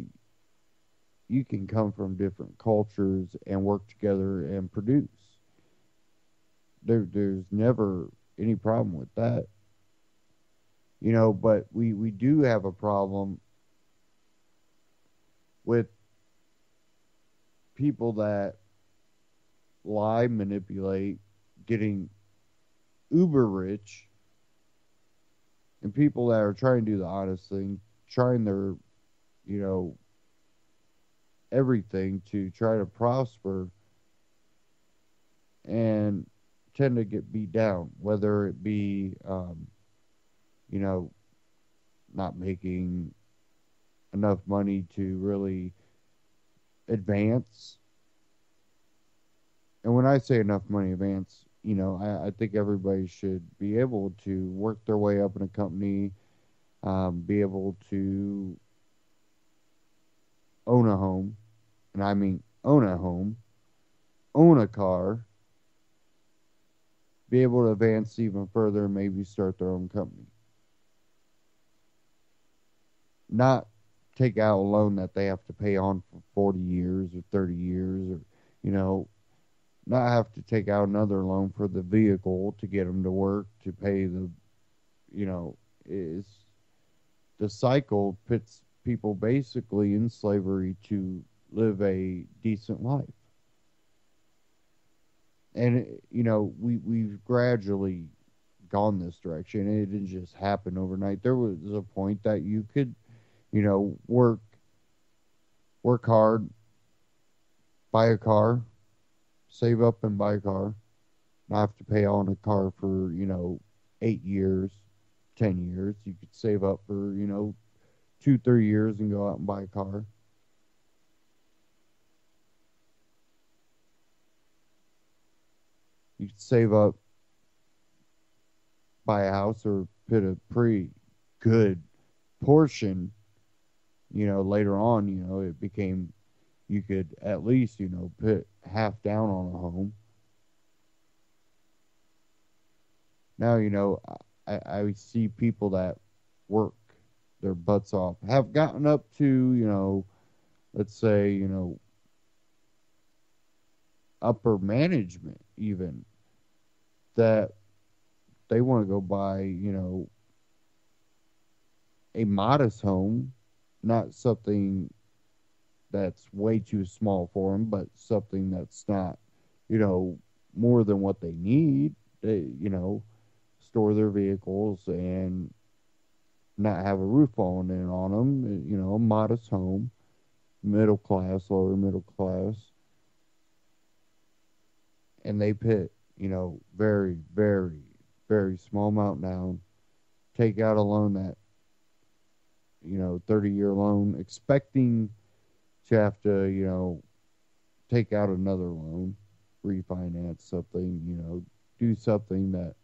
you can come from different cultures and work together and produce. There's never any problem with that. But we do have a problem with people that lie, manipulate, getting uber rich, and people that are trying to do the honest thing, trying their, everything to try to prosper and tend to get beat down, whether it be, you know, not making enough money to really advance. And when I say enough money advance, I think everybody should be able to work their way up in a company, be able to own a home, and I mean own a home, own a car, be able to advance even further and maybe start their own company. Not take out a loan that they have to pay on for 40 years or 30 years or, not have to take out another loan for the vehicle to get them to work, to pay is the cycle puts people basically in slavery to live a decent life. And, we've gradually gone this direction. It didn't just happen overnight. There was a point that you could, work hard, buy a car, save up and buy a car, not have to pay on a car for, 8 years, 10 years. You could save up for, 2-3 years and go out and buy a car. You could save up, buy a house, or put a pretty good portion, later on, it became, you could at least, put half down on a home. Now, I see people that work their butts off, have gotten up to, let's say, upper management even, that they want to go buy, a modest home, not something that's way too small for them, but something that's not, more than what they need. They, store their vehicles and not have a roof falling in on them, a modest home, middle class, lower middle class. And they put, very, very, very small amount down, take out a loan that, 30-year loan, expecting to have to, take out another loan, refinance something, do something that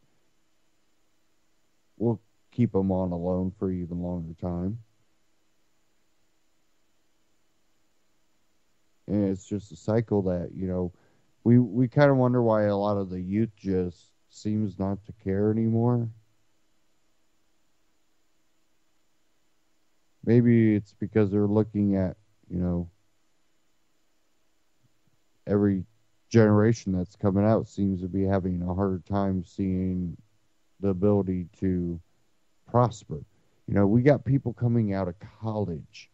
will keep them on a loan for even longer time. And it's just a cycle that, we kind of wonder why a lot of the youth just seems not to care anymore. Maybe it's because they're looking at, every generation that's coming out seems to be having a hard time seeing the ability to prosper. We got people coming out of college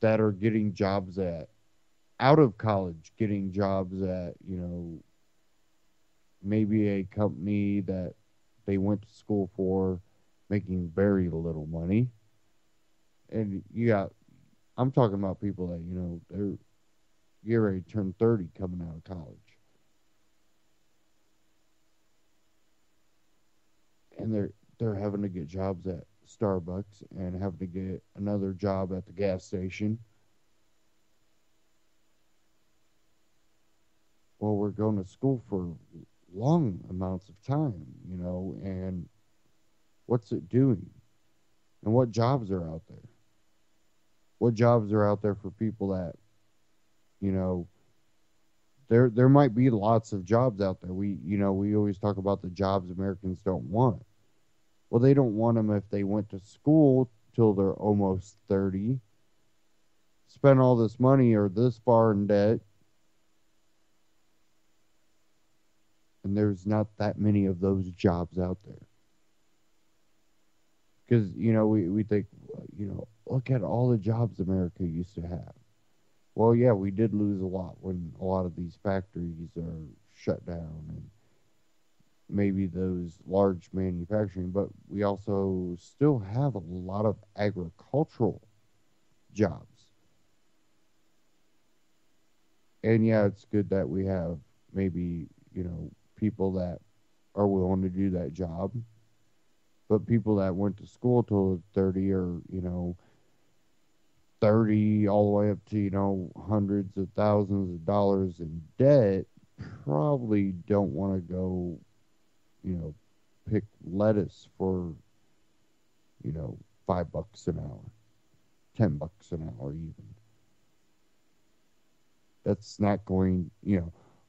that are getting jobs out of college, getting jobs at, maybe a company that they went to school for, making very little money. And I'm talking about people that, they're get ready to turn 30 coming out of college. And they're having to get jobs at Starbucks and having to get another job at the gas station. Well, we're going to school for long amounts of time, and what's it doing? And what jobs are out there? What jobs are out there for people that, there might be lots of jobs out there. We always talk about the jobs Americans don't want. Well, they don't want them if they went to school till they're almost 30, spent all this money or this far in debt, and there's not that many of those jobs out there. Because, we think, look at all the jobs America used to have. Well, yeah, we did lose a lot when a lot of these factories are shut down and maybe those large manufacturing, but we also still have a lot of agricultural jobs. And yeah, it's good that we have maybe, people that are willing to do that job, but people that went to school till 30 or, 30 all the way up to, hundreds of thousands of dollars in debt probably don't want to go, pick lettuce for, $5 an hour, $10 an hour even. That's not going,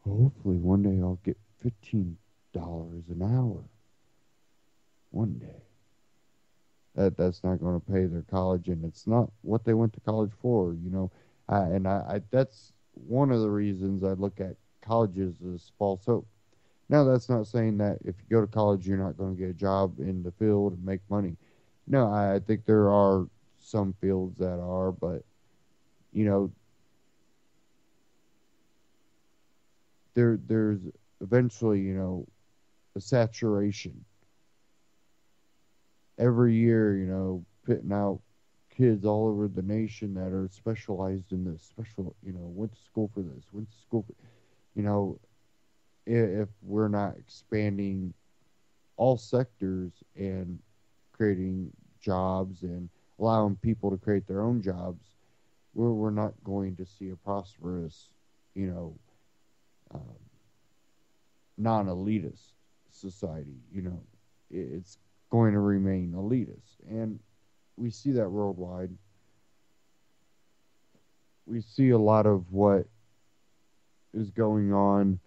hopefully one day I'll get $15 an hour. One day. That's not going to pay their college, and it's not what they went to college for, I that's one of the reasons I look at colleges as false hope. Now, that's not saying that if you go to college, you're not going to get a job in the field and make money. No, I think there are some fields that are, but, there's eventually, a saturation. Every year, putting out kids all over the nation that are specialized in this, went to school for this, went to school for, if we're not expanding all sectors and creating jobs and allowing people to create their own jobs, we're not going to see a prosperous, non-elitist society. It's going to remain elitist, and we see that worldwide. We see a lot of what is going on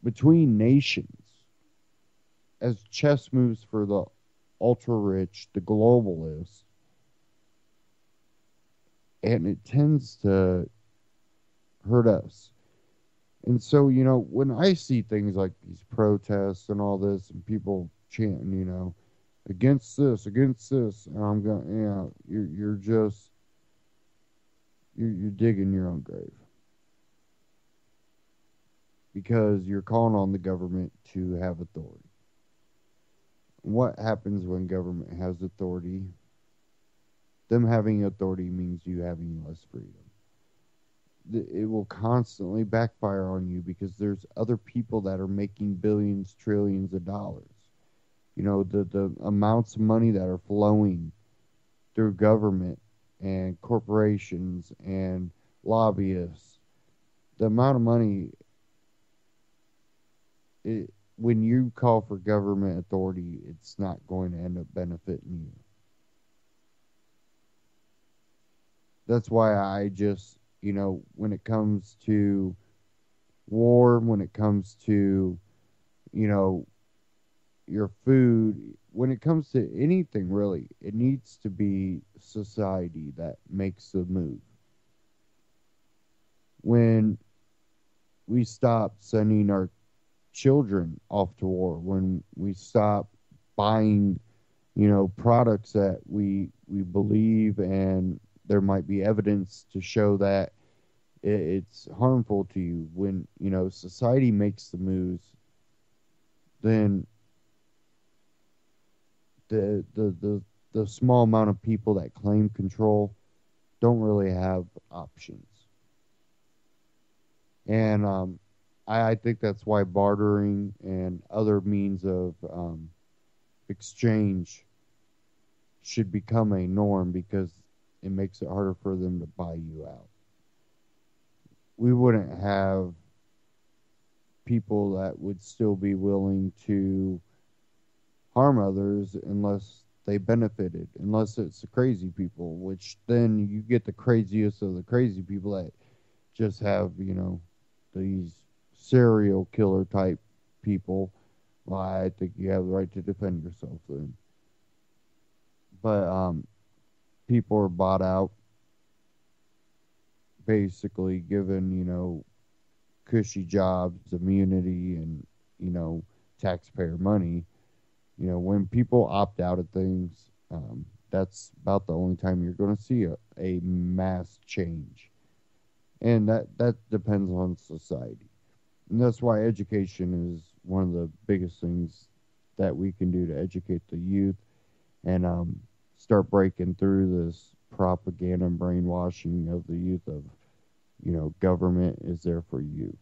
between nations as chess moves for the ultra rich, the globalists, and it tends to hurt us. And so, when I see things like these protests and all this, and people chanting, against this, and I'm going, you're digging your own grave. Because you're calling on the government to have authority. What happens when government has authority? Them having authority means you having less freedom. It will constantly backfire on you because there's other people that are making billions, trillions of dollars. The amounts of money that are flowing through government and corporations and lobbyists. The amount of money, when you call for government authority, it's not going to end up benefiting you. That's why I just, when it comes to war, when it comes to, your food, when it comes to anything really, it needs to be society that makes the move. When we stop sending our children off to war, when we stop buying, products that we believe and there might be evidence to show that it's harmful to you, when, society makes the moves, then the small amount of people that claim control don't really have options. And I think that's why bartering and other means of exchange should become a norm, because it makes it harder for them to buy you out. We wouldn't have people that would still be willing to harm others unless they benefited, unless it's the crazy people, which then you get the craziest of the crazy people that just have, these serial killer type people. Well, I think you have the right to defend yourself then. But people are bought out, basically given, cushy jobs, immunity, and, taxpayer money. When people opt out of things, that's about the only time you're going to see a mass change. And that depends on society. And that's why education is one of the biggest things that we can do to educate the youth and start breaking through this propaganda and brainwashing of the youth of, government is there for you.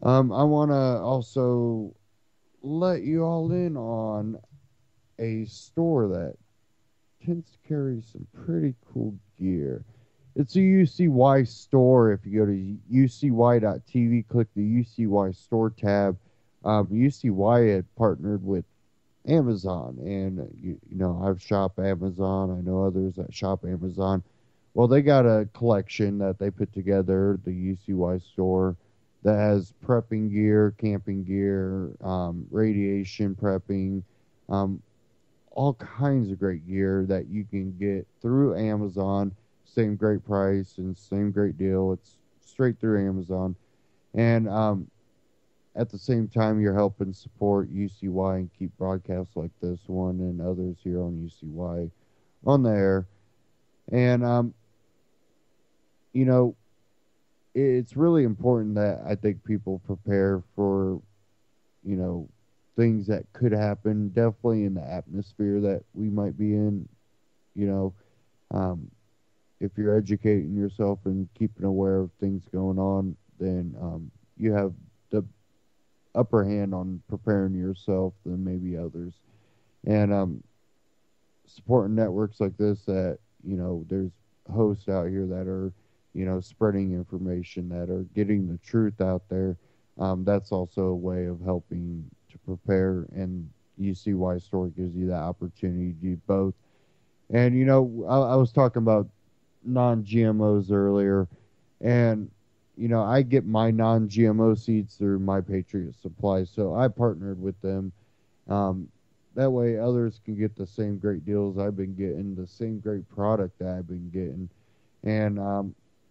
I want to also let you all in on a store that tends to carry some pretty cool gear. It's a UCY store. If you go to ucy.tv, click the UCY store tab. UCY had partnered with Amazon, and I've shopped Amazon. I know others that shop Amazon. Well, they got a collection that they put together, the UCY store, that has prepping gear, camping gear, radiation prepping, all kinds of great gear that you can get through Amazon. Same great price and same great deal. It's straight through Amazon. And at the same time, you're helping support UCY and keep broadcasts like this one and others here on UCY on the air. And, it's really important that I think people prepare for, things that could happen, definitely in the atmosphere that we might be in. If you're educating yourself and keeping aware of things going on, then you have the upper hand on preparing yourself than maybe others. And supporting networks like this that, there's hosts out here that are, spreading information, that are getting the truth out there. That's also a way of helping to prepare, and UCY Store gives you that opportunity to do both. And, I was talking about non-GMOs earlier, and, I get my non-GMO seeds through My Patriot Supply, so I partnered with them. That way others can get the same great deals I've been getting, the same great product that I've been getting. And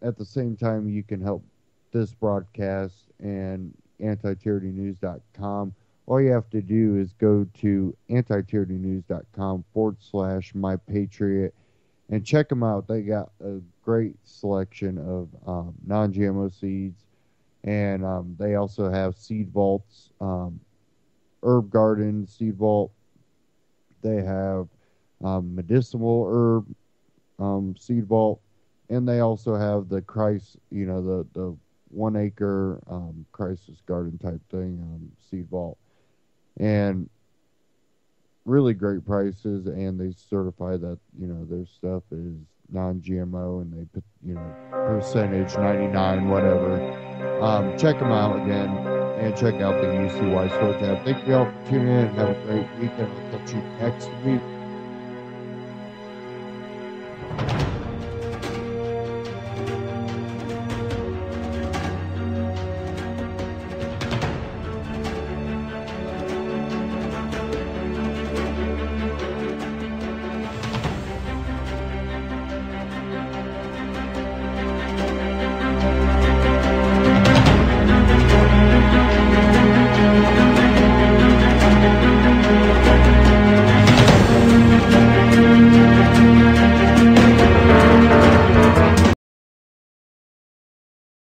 at the same time, you can help this broadcast and antityrannynews.com. All you have to do is go to antityrannynews.com/mypatriot and check them out. They got a great selection of non-GMO seeds, and they also have seed vaults, herb garden seed vault. They have medicinal herb seed vault, and they also have the Christ, the 1 acre crisis garden type thing seed vault, and really great prices. And they certify that their stuff is non-GMO, and they put percentage 99 whatever. Check them out again, and check out the UCY store tab. Thank you all for tuning in, and have a great weekend. I'll catch you next week.